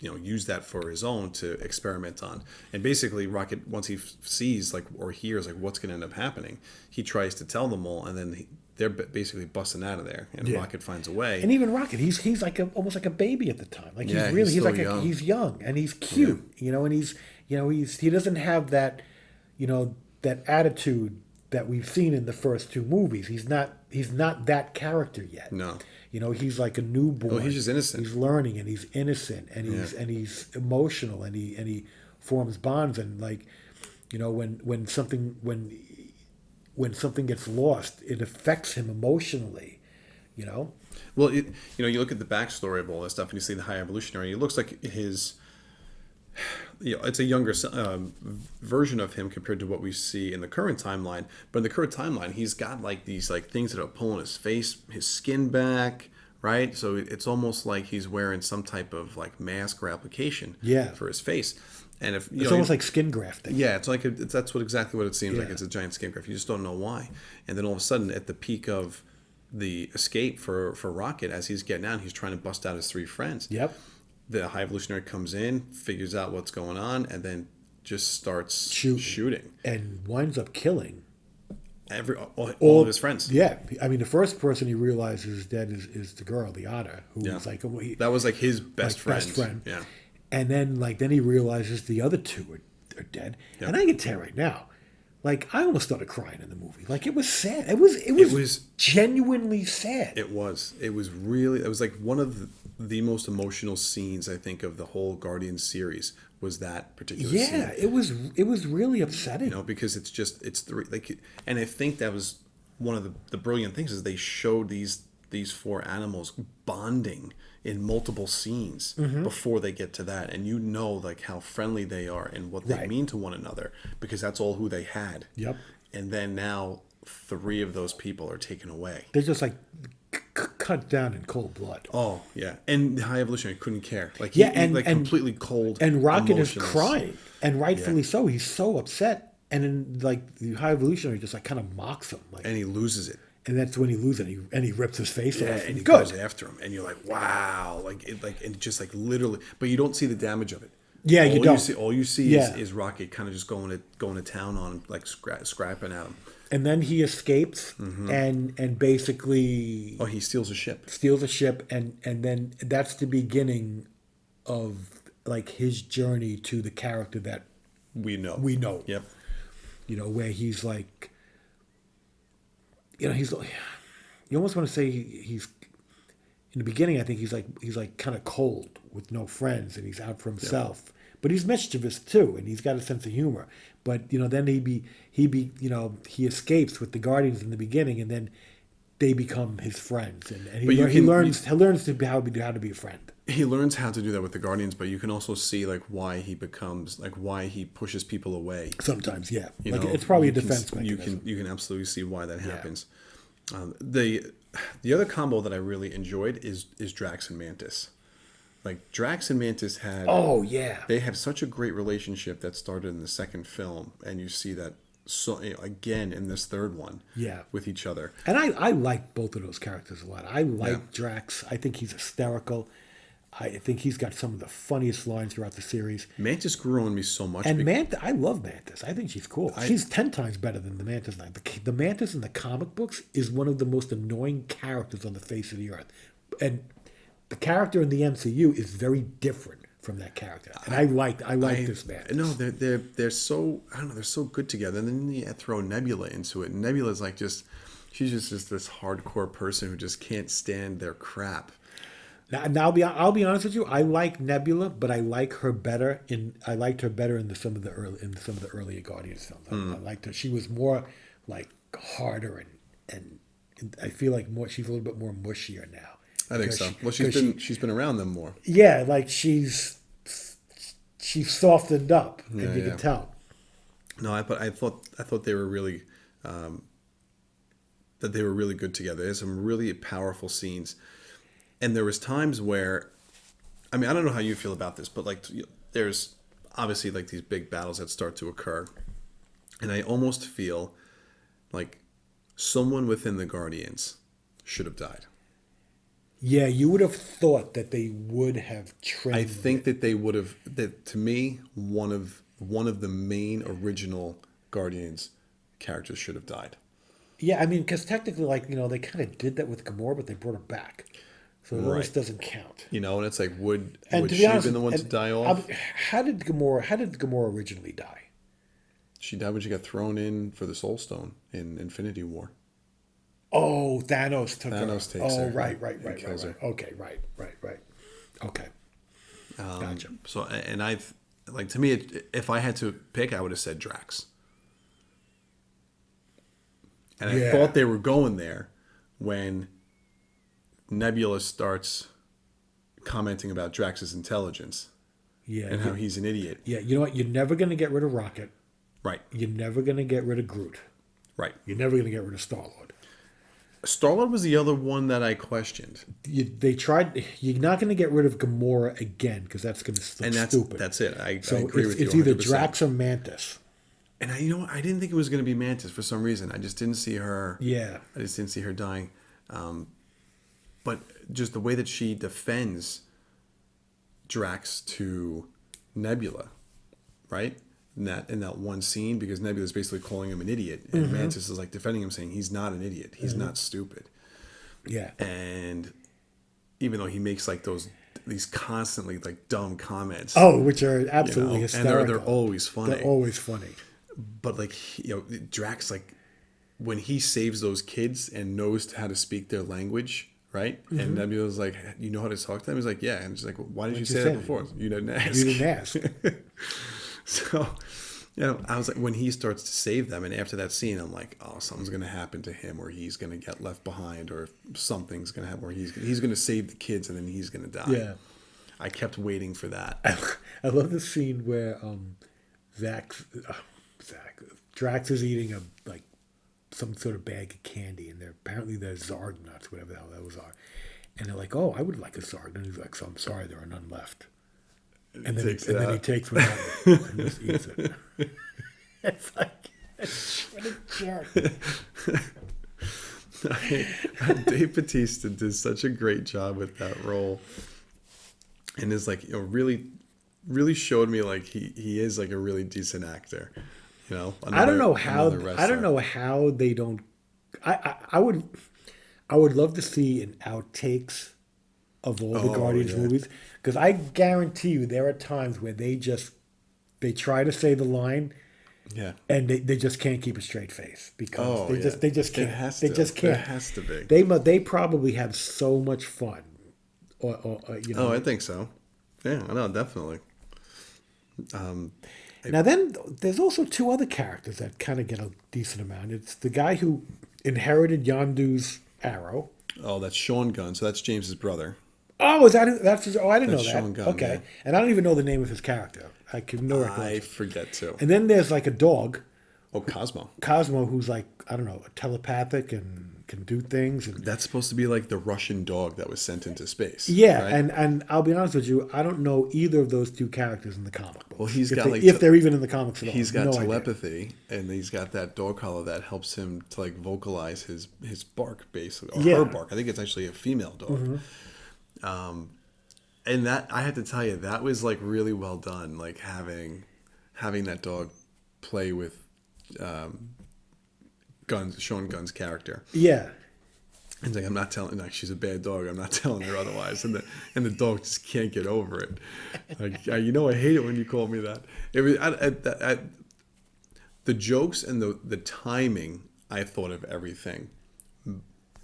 use that for his own to experiment on. And basically, Rocket, once he sees or hears what's going to end up happening, he tries to tell them all, and then they're basically busting out of there, and Rocket finds a way. And even Rocket, he's like almost like a baby at the time. Like he's like young. He's young and he's cute, and he doesn't have that, that attitude that we've seen in the first two movies. He's not that character yet. No. He's like a newborn. Well, he's just innocent. He's learning, and he's innocent, and he's emotional, and he forms bonds, and when something gets lost, it affects him emotionally. Well, you look at the backstory of all this stuff, and you see the High Evolutionary. It looks like his, it's a younger version of him compared to what we see in the current timeline. But in the current timeline, he's got these things that are pulling his face, his skin back, right? So it's almost like he's wearing some type of mask or application for his face. And if it's almost like skin grafting. Yeah, it's that's exactly what it seems like. It's a giant skin graft. You just don't know why. And then all of a sudden, at the peak of the escape for Rocket, as he's getting out, he's trying to bust out his three friends. Yep. The High Evolutionary comes in, figures out what's going on, and then just starts shooting. And winds up killing all of his friends. Yeah. I mean, the first person he realizes is dead is the girl, the otter, who was that was his best friend. Yeah. And then he realizes the other two are dead. Yep. And I can tell right now, I almost started crying in the movie. It was sad. It was genuinely sad. It was really, it was one of the most emotional scenes, I think, of the whole Guardians series was that particular scene. Yeah, it was really upsetting. Because it's three, and I think that was one of the brilliant things is they showed these four animals bonding in multiple scenes before they get to that, and how friendly they are and what they mean to one another, because that's all who they had. Yep. And then now three of those people are taken away. They're just cut down in cold blood. Oh yeah, and the High Evolutionary couldn't care. And completely cold. And Rocket emotionless. is crying, and rightfully so. He's so upset, and then the High Evolutionary just kind of mocks him, and he loses it. And that's when he loses it, and he rips his face off. And he goes after him, and you're like, wow, and just literally, but you don't see the damage of it. Yeah, you don't. All you see is Rocket kind of just going to town on him, scrapping at him. And then he escapes, and basically he steals a ship. And then that's the beginning of his journey to the character that we know. Yep. Where he's he's you almost want to say he's in the beginning. I think he's kind of cold with no friends, and he's out for himself. Yep. But he's mischievous too, and he's got a sense of humor. But then he escapes with the Guardians in the beginning, and then they become his friends, and he learns to how to be a friend. He learns how to do that with the Guardians, but you can also see why he becomes why he pushes people away. Sometimes, yeah. It's probably a defense mechanism. You can absolutely see why that happens. The other combo that I really enjoyed is Drax and Mantis. Like Drax and Mantis had, Oh yeah, they have such a great relationship that started in the second film, and you see that so again in this third one, yeah. with each other. And I like both of those characters a lot. I like Yeah. Drax. I think he's hysterical. I think he's got some of the funniest lines throughout the series. Mantis grew on me so much. And Mantis, I love Mantis. I think she's cool. She's 10 times better than the Mantis. The Mantis in the comic books is one of the most annoying characters on the face of the earth. And the character in the MCU is very different from that character. And I like this Mantis. No, they're so, I don't know, they're so good together. And then you throw Nebula into it. Nebula's like she's just this hardcore person who just can't stand their crap. Now I'll be honest with you. I like Nebula, but I like her better I liked her better in some of the earlier Guardians films. I liked her. She was more like harder and I feel like she's a little bit more mushier now. I think so. Well, she's been around them more. Yeah, like she's softened up, and you can tell. No, I thought they were really that they were really good together. There's some really powerful scenes. And there was times where, I mean, I don't know how you feel about this, but like there's obviously like these big battles that start to occur. And I almost feel like someone within the Guardians should have died. Yeah, you would have thought that they would have trimmed. I think that they would have, that to me, one of the main original Guardians characters should have died. Yeah, I mean, because technically, like, they kind of did that with Gamora, but they brought her back. So it almost doesn't count. And it's like, would to she have been the one to die off? How did Gamora originally die? She died when she got thrown in for the Soul Stone in Infinity War. Oh, Thanos took her. Takes her. Oh, right. Kills her. Okay, right. Okay. Gotcha. So, and to me, if I had to pick, I would have said Drax. And I thought they were going there when Nebula starts commenting about Drax's intelligence. Yeah. And how he's an idiot. Yeah, you know what? You're never going to get rid of Rocket. Right. You're never going to get rid of Groot. Right. You're never going to get rid of Star-Lord. Star-Lord was the other one that I questioned. They tried. You're not going to get rid of Gamora again because that's going to look stupid. That's it. I agree with you. It's either Drax or Mantis. And I didn't think it was going to be Mantis for some reason. I just didn't see her. Yeah. I just didn't see her dying. But just the way that she defends Drax to Nebula, right? In that one scene, because Nebula's basically calling him an idiot, and Mantis is like defending him, saying he's not an idiot, he's not stupid. Yeah. And even though he makes like these constantly like dumb comments, which are absolutely hysterical, and they're always funny. They're always funny. But like Drax, like when he saves those kids and knows how to speak their language. Right? And Nebula's like, you know how to talk to them? He's like, yeah. And she's like, why did you say that before? You didn't ask. You didn't ask. So, I was like, when he starts to save them, and after that scene, I'm like, oh, something's going to happen to him, or he's going to get left behind, or something's going to happen, or he's going to save the kids, and then he's going to die. Yeah. I kept waiting for that. I love the scene where Drax is eating some sort of bag of candy, and apparently they're Zarg nuts, whatever the hell those are. And they're like, oh, I would like a Zarg. And he's like, so I'm sorry, there are none left. And then he takes one out and just eats it. It's like, what a jerk. Dave Bautista did such a great job with that role. And is like, really, really showed me like he is like a really decent actor. I don't know how they don't. I would love to see an outtakes of all the Guardians movies, because I guarantee you there are times where they try to say the line, and they just can't keep a straight face because they just can't. There has to be. They probably have so much fun. I think so. Yeah, I know, definitely. Now then, there's also two other characters that kind of get a decent amount. It's the guy who inherited Yondu's arrow. Oh, that's Sean Gunn. So that's James's brother. Oh, that's his? Oh, I didn't know that. Sean Gunn, okay, yeah. And I don't even know the name of his character. I can no recollection. I forget too. And then there's like a dog. Oh, Cosmo. Cosmo, who's like, I don't know, telepathic and can do things. And That's supposed to be like the Russian dog that was sent into space. yeah, right? and I'll be honest with you, I don't know either of those two characters in the comic books. Well, he's if got if they're even in the comics at all. he's got no idea. telepathy, and he's got that dog collar that helps him to like vocalize his bark, basically, or Yeah. her bark. I think it's actually a female dog. And that, I have to tell you, that was like really well done. Like having that dog play with Sean Gunn's character. Yeah. It's like, I'm not telling, like, she's a bad dog. I'm not telling her otherwise. And the dog just can't get over it. Like, I hate it when you call me that. It was the jokes and the timing, I thought, of everything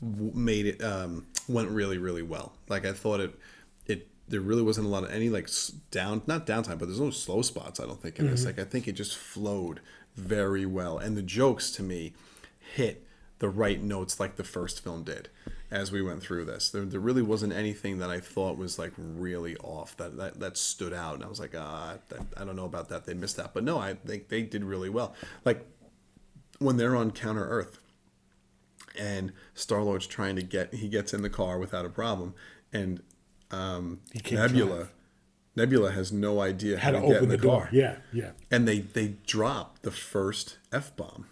made it went really, really well. Like, I thought there really wasn't a lot of any like not downtime, but there's no slow spots, I don't think, in this. Like, I think it just flowed very well, and the jokes to me hit the right notes like the first film did as we went through this. There really wasn't anything that I thought was like really off that stood out, and I was like, I don't know about that, they missed that. But no, I think they did really well. Like when they're on Counter Earth and Star-Lord's trying to he gets in the car without a problem, and Nebula has no idea how to get in the car. Yeah. And they drop the first F-bomb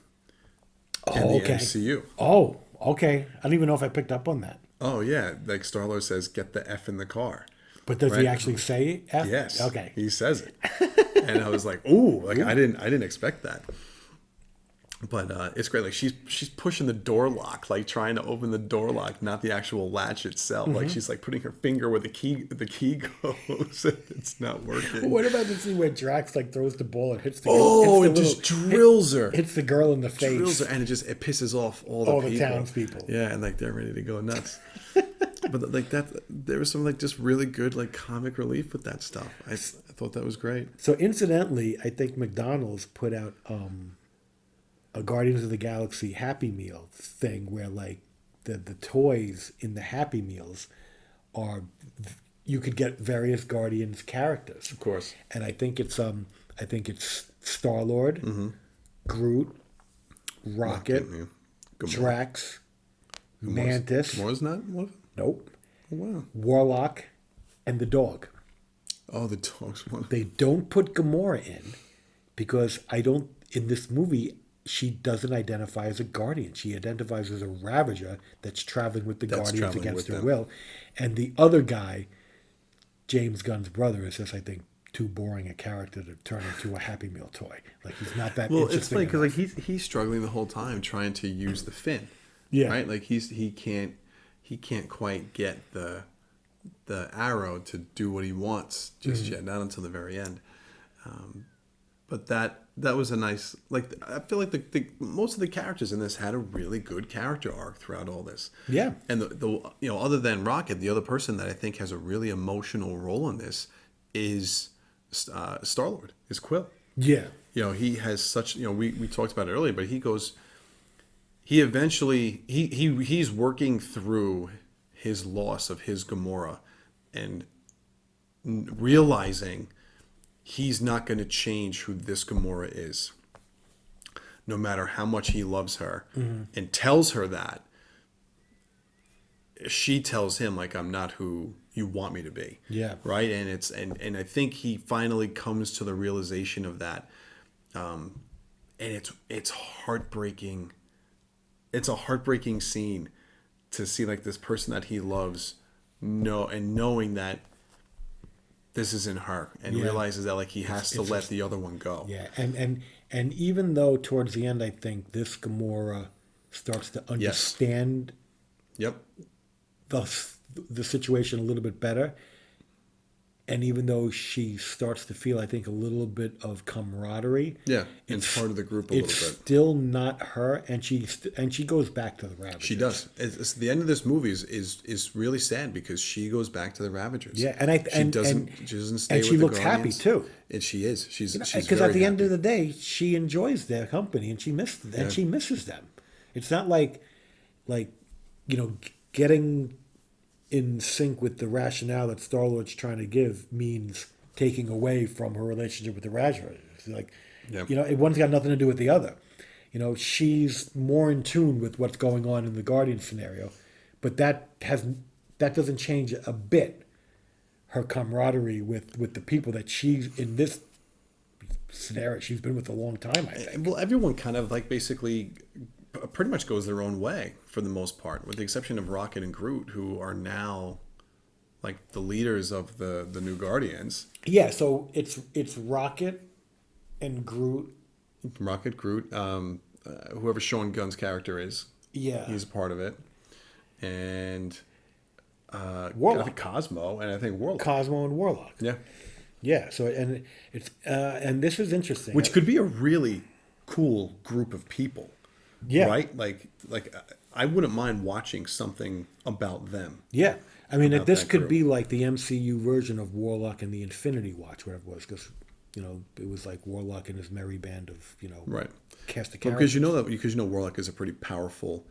in Oh, the okay. MCU. Oh, okay. I don't even know if I picked up on that. Oh, yeah. Like Star-Lord says, get the F in the car. But does he Right. actually say F? Yes. Okay. He says it. And I was like, ooh, like I didn't expect that. But it's great. Like she's pushing the door lock, like trying to open the door lock, not the actual latch itself. Like she's like putting her finger where the key goes. It's not working. What about the scene where Drax like throws the ball and hits the Oh, hits it just drills her. hits the girl in the face. Drills her, and it pisses off all the people. townspeople. Yeah, and like they're ready to go nuts. But like that, there was some like just really good like comic relief with that stuff. I thought that was great. So incidentally, I think McDonald's put out a Guardians of the Galaxy Happy Meal thing where like the toys in the Happy Meals are you could get various Guardians characters. Of course. And I think it's Star-Lord, Groot, Rocket, Gamora. Drax, Mantis. Gamora's not one of them? Nope. Oh, wow. Warlock, and the dog. Oh, the dog's one. They don't put Gamora in because in this movie, she doesn't identify as a Guardian. She identifies as a Ravager that's traveling with the Guardians traveling against with her them. will. And the other guy, James Gunn's brother, is just, I think, too boring a character to turn into a Happy Meal toy. Like, he's not that Well, interesting. it's funny because enough. like he's struggling the whole time trying to use the fin. Yeah. Right. Like he can't quite get the arrow to do what he wants just yet, not until the very end. But that was a nice, like, I feel like the most of the characters in this had a really good character arc throughout all this. Yeah. And the other than Rocket, the other person that I think has a really emotional role in this is Star-Lord, is Quill. Yeah. He has such, we talked about it earlier, but he eventually he's working through his loss of his Gamora and realizing he's not going to change who this Gamora is, no matter how much he loves her, and tells her that. She tells him, like, I'm not who you want me to be. Yeah. Right. And I think he finally comes to the realization of that. And it's heartbreaking. It's a heartbreaking scene to see like this person that he loves knowing that this isn't her, and realizes that like he has to let the other one go. Yeah. And even though towards the end, I think this Gamora starts to understand Yep. the situation a little bit better. And even though she starts to feel, I think, a little bit of camaraderie, Yeah, and part of the group a little it's bit. still not her, and she goes back to the Ravagers. She does. It's the end of this movie is really sad because she goes back to the Ravagers. Yeah, she doesn't stay and with she the looks happy Guardians. too. And she is. She's Because at the end of the day, she enjoys their company, and she misses them. It's not like getting in sync with the rationale that Star-Lord's trying to give means taking away from her relationship with the Ravagers. Like, Yeah. one's got nothing to do with the other. she's more in tune with what's going on in the Guardian scenario, but that doesn't change a bit her camaraderie with the people that she's in this scenario. She's been with a long time, I think. Well, everyone kind of like basically pretty much goes their own way for the most part, with the exception of Rocket and Groot, who are now like the leaders of the new Guardians. Yeah, so it's Rocket and Groot. Rocket, Groot, whoever Sean Gunn's character is. Yeah, He's a part of it. And Warlock. I think Cosmo, and I think Warlock. Cosmo and Warlock. Yeah. Yeah. So and this is interesting. Which could be a really cool group of people. Yeah. Right? Like I wouldn't mind watching something about them. Yeah. I mean, About this that could group. be like the MCU version of Warlock and the Infinity Watch, whatever it was, because it was like Warlock and his merry band of Right. cast of Well, characters. because Warlock is a pretty powerful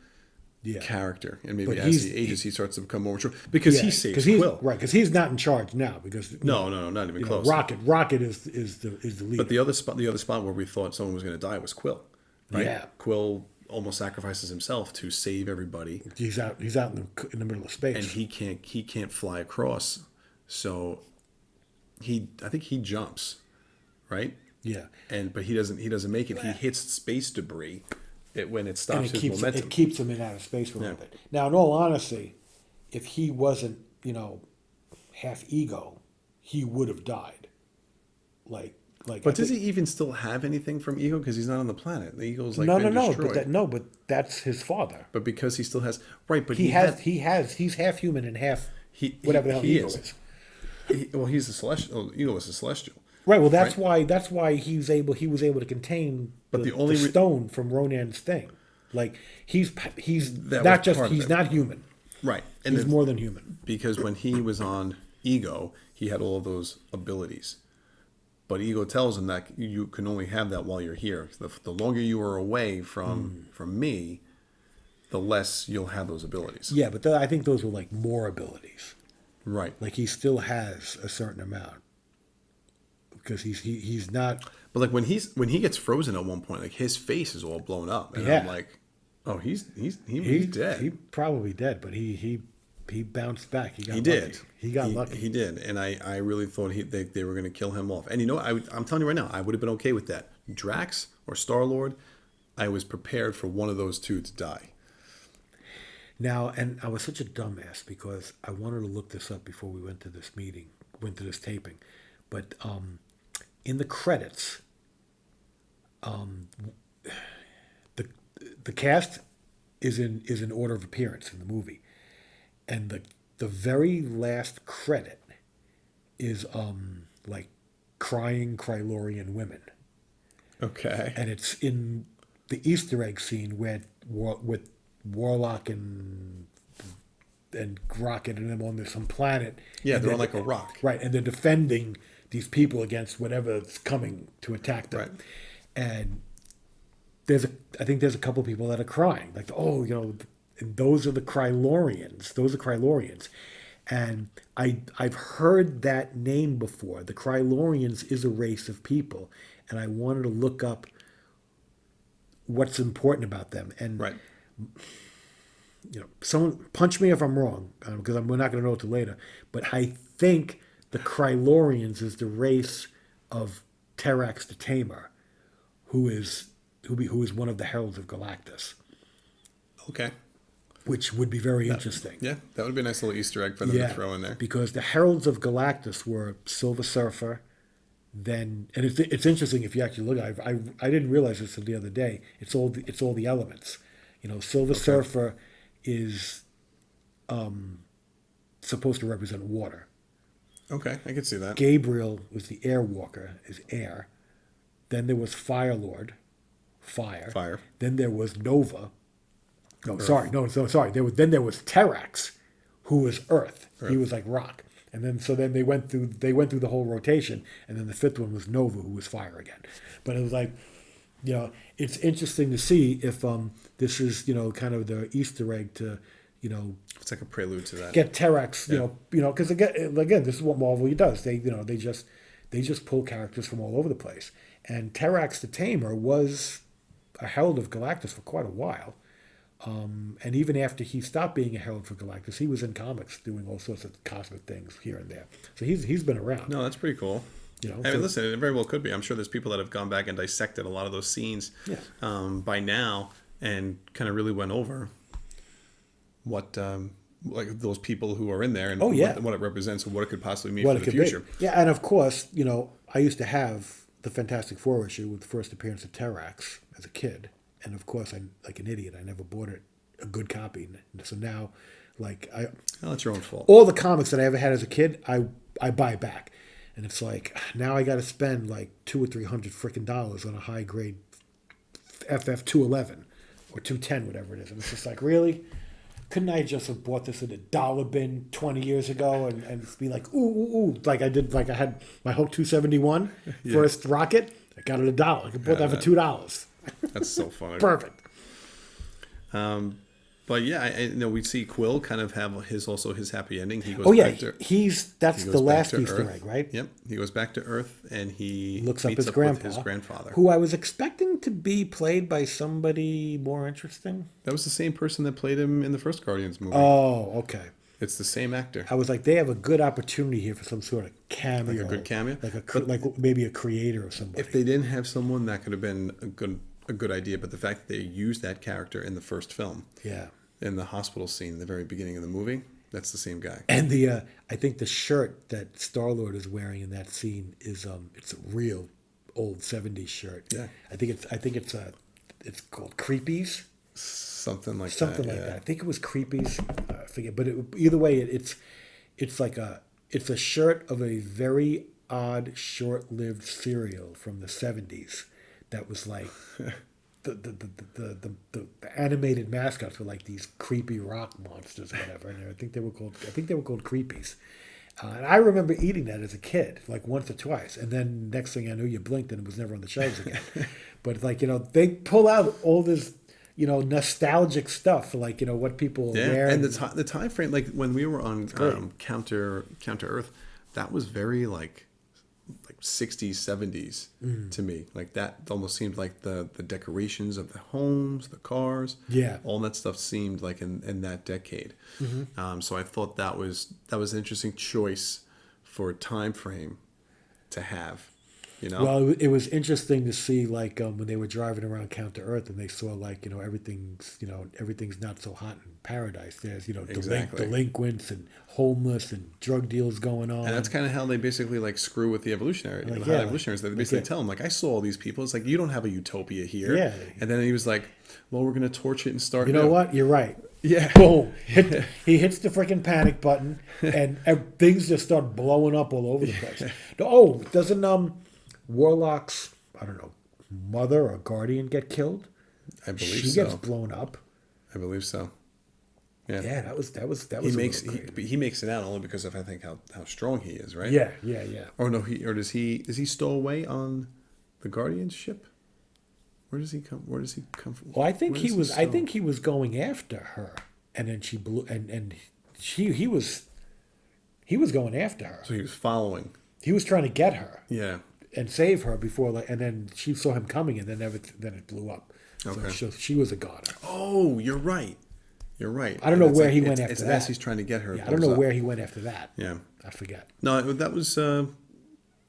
Yeah. character, and maybe But as he he's- ages, he starts to become more mature because he saves Quill. Right, because he's not in charge now. Because No, not even close. Rocket is the leader. But the other spot where we thought someone was going to die was Quill. Right? Yeah. Quill almost sacrifices himself to save everybody, he's out in the middle of space. and he can't fly across, so I think he jumps, right? Yeah. But he doesn't make it. He hits space debris when it stops And his momentum. it keeps him in outer space for a little Yeah. bit. Now, in all honesty, if he wasn't, half ego, he would have died. Like. But does he even still have anything from Ego? Because he's not on the planet. The Ego's like No, been but destroyed. but that's his father. But because he still has right, but He's half human and half whatever the hell he ego is. is. He's a celestial. Ego is a celestial. Right. Well, that's why he was able to contain But the the only stone from Ronan's thing. Like he's That not was just part of he's it. not human. Right, He's more than human. because when he was on Ego, he had all of those abilities. But Ego tells him that you can only have that while you're here. The longer you are away from me, the less you'll have those abilities. Yeah, but I think those were like more abilities. Right. Like he still has a certain amount because he's not. But like when he gets frozen at one point, like his face is all blown up, and Yeah. I'm like, oh, he's dead. He probably dead, but he bounced back. He He did. Lucky. He got lucky. He did, and I really thought they were going to kill him off. And I'm telling you right now, I would have been okay with that. Drax or Star-Lord, I was prepared for one of those two to die. Now, and I was such a dumbass because I wanted to look this up before we went to this taping. But in the credits, the cast is in order of appearance in the movie, and the very last credit is like crying Krylorian women, Okay. and it's in the Easter egg scene with Warlock and Rocket and them on some planet. Yeah, and they're on like a rock. Right, and they're defending these people against whatever's coming to attack them. Right. And I think there's a couple people that are crying, like, and those are the Krylorians. Those are Krylorians. And I've heard that name before. The Krylorians is a race of people, and I wanted to look up what's important about them. And Right. someone punch me if I'm wrong, because we're not going to know it till later. But I think the Krylorians is the race of Terrax the Tamer, who is one of the heralds of Galactus, Okay. which would be very interesting. Yeah, that would be a nice little Easter egg for them to throw in there. Because the heralds of Galactus were Silver Surfer, and it's interesting if you actually look at it. I didn't realize this until the other day. It's all the elements. Silver Surfer is supposed to represent water. Okay, I can see that. Gabriel was the air walker, is air. Then there was Fire Lord, fire. Fire. Then there was Nova. Sorry. Then there was Terrax, who was Earth. He was like rock. And then they went through the whole rotation, and then the fifth one was Nova, who was fire again. But it was like, it's interesting to see if this is kind of the Easter egg to It's like a prelude to that. get Terrax, because again, this is what Marvel does. They just pull characters from all over the place. And Terrax the Tamer was a herald of Galactus for quite a while. And even after he stopped being a herald for Galactus, he was in comics doing all sorts of cosmic things here and there. So he's been around. No, that's pretty cool. You know, I mean, so- listen, it very well could be. I'm sure there's people that have gone back and dissected a lot of those scenes Yeah. by now and kind of really went over what like those people who are in there and Oh, yeah. what it represents and what it could possibly mean what for it the could future. be. Yeah, and of course, you know, I used to have the Fantastic Four issue with the first appearance of Terrax as a kid, and of course, I like an idiot, I never bought it a good copy. So now, like Well, that's your own fault. all the comics that I ever had as a kid, I buy back, and it's like now I got to spend like $200 or $300 freaking dollars on a high grade FF 211 or 210, whatever it is, and it's just like, really. Couldn't I just have bought this in a dollar bin 20 years ago and be like, ooh, like I did, like I had my Hulk 271 first rocket. I got it $1. I could bought that for $2. That's so funny. Perfect. But yeah, I know we see Quill kind of have his happy ending. He goes Oh yeah, back to, that's he the goes back last to Easter Earth. egg, right? Yep. He goes back to Earth and he Looks up meets his grandpa, with his grandfather. who I was expecting to be played by somebody more interesting. That was the same person that played him in the first Guardians movie. Oh, okay. It's the same actor. I was like, they have a good opportunity here for some sort of cameo, Like a good cameo? like maybe a creator or somebody. If they didn't have someone, that could have been a good idea. But the fact that they used that character in the first film, Yeah. in the hospital scene, in the very beginning of the movie, that's the same guy. And I think the shirt that Star-Lord is wearing in that scene is it's a real old 70s shirt. Yeah. I think it's called Creepies. Something like Something that. like yeah. that. I think it was Creepies. I forget, but either way, it's like it's a shirt of a very odd, short-lived serial from the 70s that was like the animated mascots were like these creepy rock monsters or whatever, and I think they were called Creepies. And I remember eating that as a kid, like once or twice, and then next thing I knew, you blinked and it was never on the shelves again. But like, you know, they pull out all this, you know, nostalgic stuff for like, you know, what people wear. And the time frame, like when we were on Counter Earth, that was very like 60s, 70s to me. Like that almost seemed like the decorations of the homes, the cars, Yeah. all that stuff seemed like in that decade. So I thought that was an interesting choice for a time frame to have. You know? Well, it was interesting to see, like, when they were driving around Counter Earth and they saw, like, you know, everything's not so hot in paradise. There's, you know, Exactly. delinquents and homeless and drug deals going on. And that's kind of how they basically like screw with the evolutionary, Like, the high yeah, evolutionaries. They like, basically yeah. tell them like, I saw all these people. It's like, you don't have a utopia here. Yeah. And then he was like, well, we're going to torch it and start. You know new. what? You're right. Yeah. Boom. He hits the freaking panic button and things just start blowing up all over the place. Oh, doesn't Warlock's, I don't know, mother or guardian get killed? I believe She so. gets blown up. I believe so. Yeah. Yeah, that was He a little makes crazy. but he makes it out only because of I think how strong he is, right? Yeah. Or no, does he stow away on the Guardian ship? Where does he come from? Well, I think Where he does was. I stow? think he was going after her, and then she blew. And he was going after her. So he was following. He was trying to get her Yeah. and save her before. And then she saw him coming, and then it blew up. Okay. So she was a goner. Oh, you're right. You're right. I don't know It's where like- he went it's- after it's that. as he's trying to get her. Yeah, it I don't blows know up. where he went after that. Yeah. I forget. No, that was an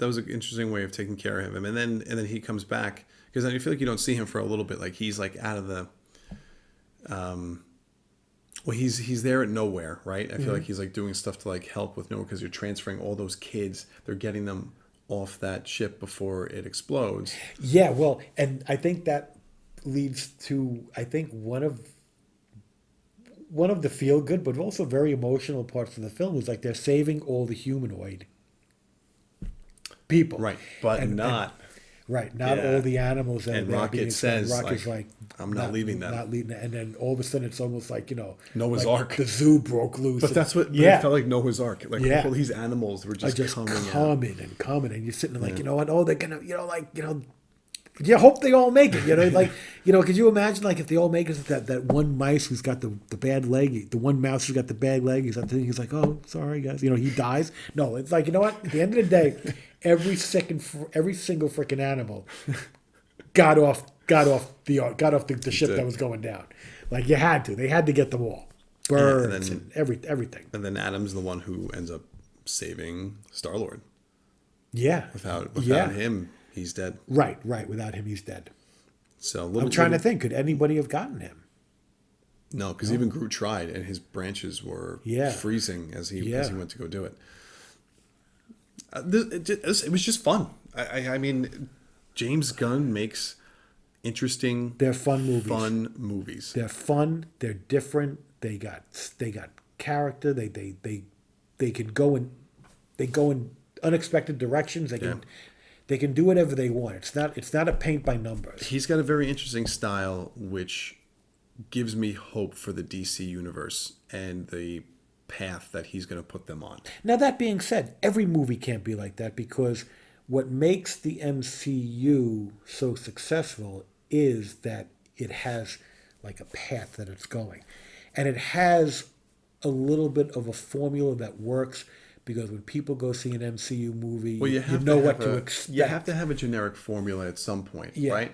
interesting way of taking care of him, and then he comes back because then you feel like you don't see him for a little bit, like he's like out of the, well, he's there at nowhere, right? I feel like he's like doing stuff to like help with nowhere because you're transferring all those kids, they're getting them off that ship before it explodes. Yeah, well, and I think that leads to one of the feel good but also very emotional parts of the film is like they're saving all the humanoid people, Right, but not not yeah. all the animals that And are there Rocket being says, Rocket's like, I'm not leaving them. not leaving them. And then all of a sudden it's almost like, you know, Noah's like Ark. the zoo broke loose. But that's what yeah it felt like Noah's Ark. Like Yeah. all these animals were are just, just coming out. coming and you're sitting there like, you know what, oh, they're gonna, you know, like, you know, you hope they all make it, you know, like, you know, could you imagine like if they all make it, that one mice who's got the bad leg, the one mouse who's got the bad leg, he's like, oh, sorry guys, you know, he dies. No, it's like, you know what, at the end of the day, every single freaking animal got off got off the ship that was going down. Like you had to. They had to get them all. Birds and everything. And then Adam's the one who ends up saving Star-Lord. Yeah. Without Yeah. him, he's dead. Right. Without him, he's dead. So I'm trying to think. Could anybody have gotten him? No, because even Groot tried, and his branches were freezing as he went to go do it. It was just fun. I mean, James Gunn makes interesting. They're fun movies. They're fun. They're different. They got character. They can go in unexpected directions. They can do whatever they want. It's not a paint by numbers. He's got a very interesting style, which gives me hope for the DC universe and the path that he's going to put them on. Now, that being said, every movie can't be like that, because what makes the MCU so successful is that it has like a path that it's going. And it has a little bit of a formula that works, because when people go see an MCU movie, you know what to expect. You have to have a generic formula at some point, right?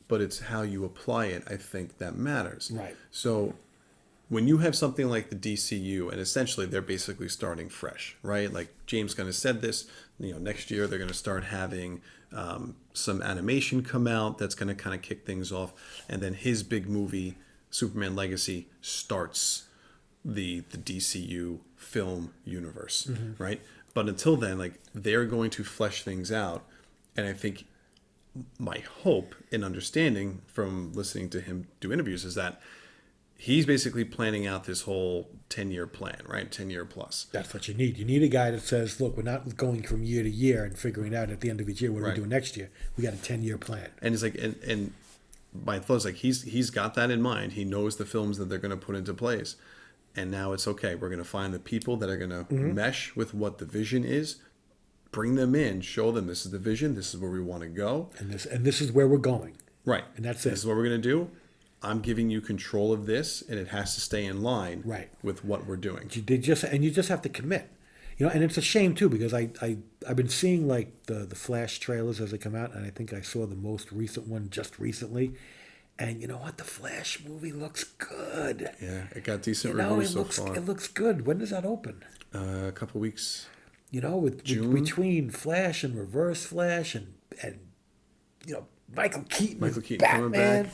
But it's how you apply it, I think, that matters. Right. So when you have something like the DCU, and essentially they're basically starting fresh, right? Like James Gunn has said this, next year they're going to start having some animation come out that's going to kind of kick things off. And then his big movie, Superman Legacy, starts the DCU film universe, right? But until then, like, they're going to flesh things out. And I think my hope and understanding from listening to him do interviews is that he's basically planning out this whole 10-year plan, right? 10-year plus. That's what you need. You need a guy that says, look, we're not going from year to year and figuring out at the end of each year what we're doing next year. We got a 10-year plan. And it's like, and my thought is like, he's got that in mind. He knows the films that they're going to put into place. And now it's okay. We're going to find the people that are going to mesh with what the vision is. Bring them in, show them this is the vision, this is where we want to go. And this is where we're going. Right. And that's it. This is what we're going to do. I'm giving you control of this, and it has to stay in line with what we're doing. You just have to commit. And it's a shame too, because I've been seeing like the Flash trailers as they come out, and I think I saw the most recent one just recently. And you know what? The Flash movie looks good. Yeah, it got decent reviews so far. It looks good. When does that open? A couple weeks. With between Flash and Reverse Flash and Michael Keaton Batman, coming back.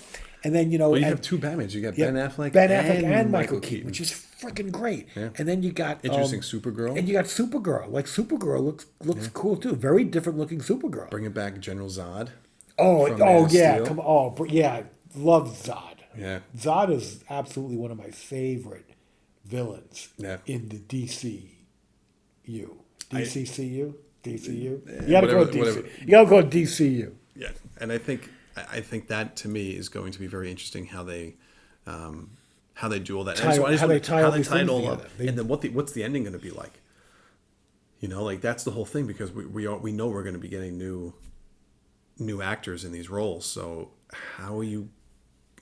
And then you have two Batmans. You got Ben Affleck and Michael Keaton, which is freaking great. Yeah. And then you got interesting Supergirl, and you got Supergirl. Like Supergirl looks cool too. Very different looking Supergirl. Bringing back General Zod. Oh yeah, come on, yeah, love Zod. Yeah, Zod is absolutely one of my favorite villains in the DCU. DCCU? DCU? You gotta go DC. You gotta go DCU. Yeah, and I think that to me is going to be very interesting how they do all that. How they tie it all up, and then what's the ending going to be like? Like that's the whole thing, because we know we're going to be getting new actors in these roles. So how are you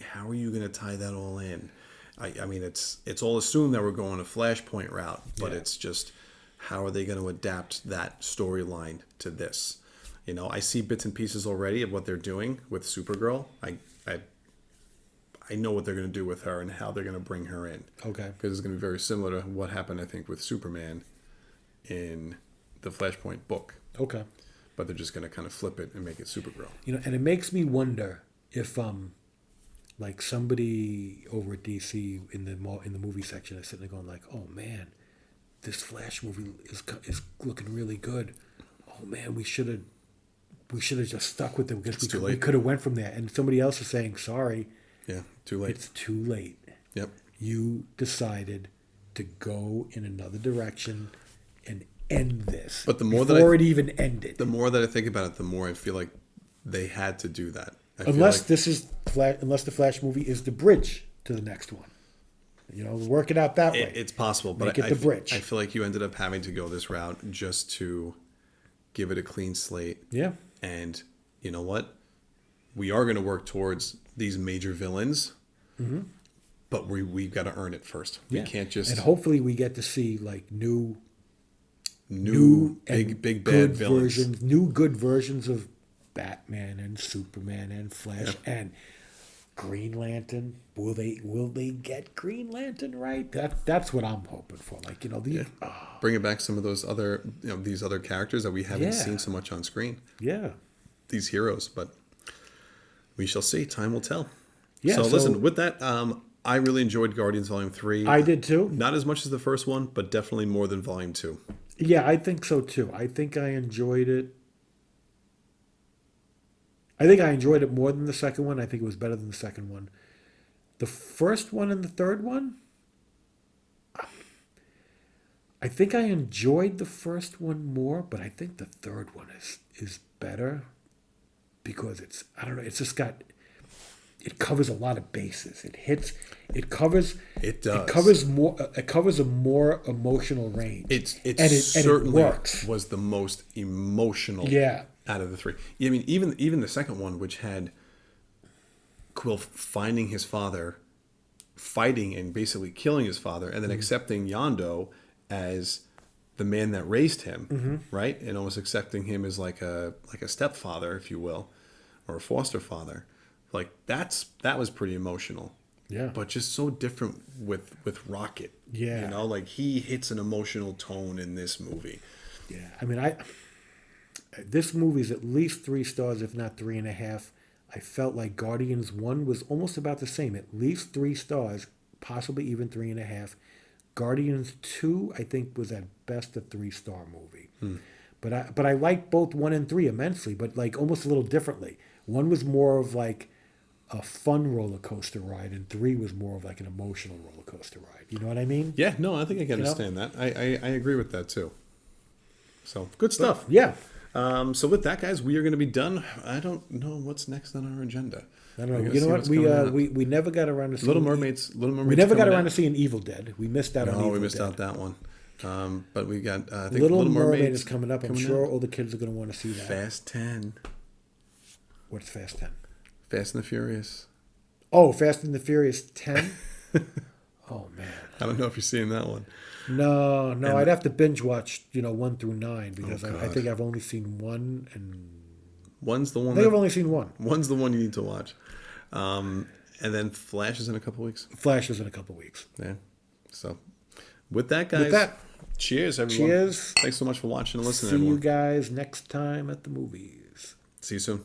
going to tie that all in? I mean, it's all assumed that we're going a Flashpoint route, but it's just, how are they going to adapt that storyline to this? I see bits and pieces already of what they're doing with Supergirl. I know what they're going to do with her and how they're going to bring her in. Okay. Because it's going to be very similar to what happened, I think, with Superman in the Flashpoint book. Okay. But they're just going to kind of flip it and make it Supergirl. And it makes me wonder if like somebody over at DC in the movie section is sitting there going like, oh man, this Flash movie is looking really good. Oh man, we should have just stuck with them, because we could have went from there. And somebody else is saying, sorry. Yeah, too late. It's too late. Yep. You decided to go in another direction and end this. But the more before it even ended. The more that I think about it, the more I feel like they had to do that. Unless the Flash movie is the bridge to the next one. Work it out that way. It's possible, but Make it the bridge. I feel like you ended up having to go this route just to give it a clean slate. Yeah. And you know what? We are going to work towards these major villains, but we've got to earn it first. We can't just... And hopefully we get to see like new big bad villains. New good versions of Batman and Superman and Flash and Green Lantern. Will they get Green Lantern right? That's what I'm hoping for. Like, you know, Bringing back some of those other, these other characters that we haven't Yeah. seen so much on screen. yeah. These heroes, but we shall see. Time will tell. Yeah, So, so- listen, with that, I really enjoyed Guardians Volume 3. I did too. Not as much as the first one, but definitely more than Volume 2. Yeah, I think so too. I think I enjoyed it. I think I enjoyed it more than the second one. I think it was better than the second one. The first one and the third one, I think I enjoyed the first one more, but I think the third one is better because I don't know, it's just got, it covers a lot of bases. It covers It does. it covers a more emotional range. It and certainly works. was the most emotional Yeah. out of the three. I mean, even the second one, which had Quill finding his father, fighting and basically killing his father, and then accepting Yondo as the man that raised him, right? And almost accepting him as like a stepfather, if you will, or a foster father. Like that was pretty emotional. Yeah. But just so different with Rocket. Yeah. You know, like he hits an emotional tone in this movie. Yeah, I mean, this movie's at least 3 stars, if not 3.5. I felt like Guardians 1 was almost about the same, at least 3 stars, possibly even 3.5. Guardians 2, I think, was at best a 3-star movie. But I liked both 1 and 3 immensely, but like almost a little differently. 1 was more of like a fun roller coaster ride, and 3 was more of like an emotional roller coaster ride. You know what I mean? Yeah, no, I think I can know? understand that. I agree with that too. So good stuff. Yeah. So with that, guys, we are going to be done. I don't know what's next on our agenda. I don't know. We gotta You know see what? what's coming out. We never got around to seeing Little Mermaids. Little Mermaids. We never got coming around out. to seeing Evil Dead. We missed out on Evil No, we missed Dead. out that one. But we got I think Little Little Mermaid Mermaid is coming up. I'm sure all the kids are going to want to see that. Fast 10, What's Fast 10? Fast and the Furious. Oh, Fast and the Furious 10? Oh, man. I don't know if you're seeing that one. No, I'd have to binge watch, 1 through 9 because I God. think I've only seen 1, and One's the I one. think I've That, only seen 1. one's the one you need to watch. And then Flash is in a couple weeks. Flash is in a couple weeks. Yeah. So with that, guys. With that, cheers, everyone. cheers. Thanks so much for watching and listening, See everyone. you guys next time at the movies. See you soon.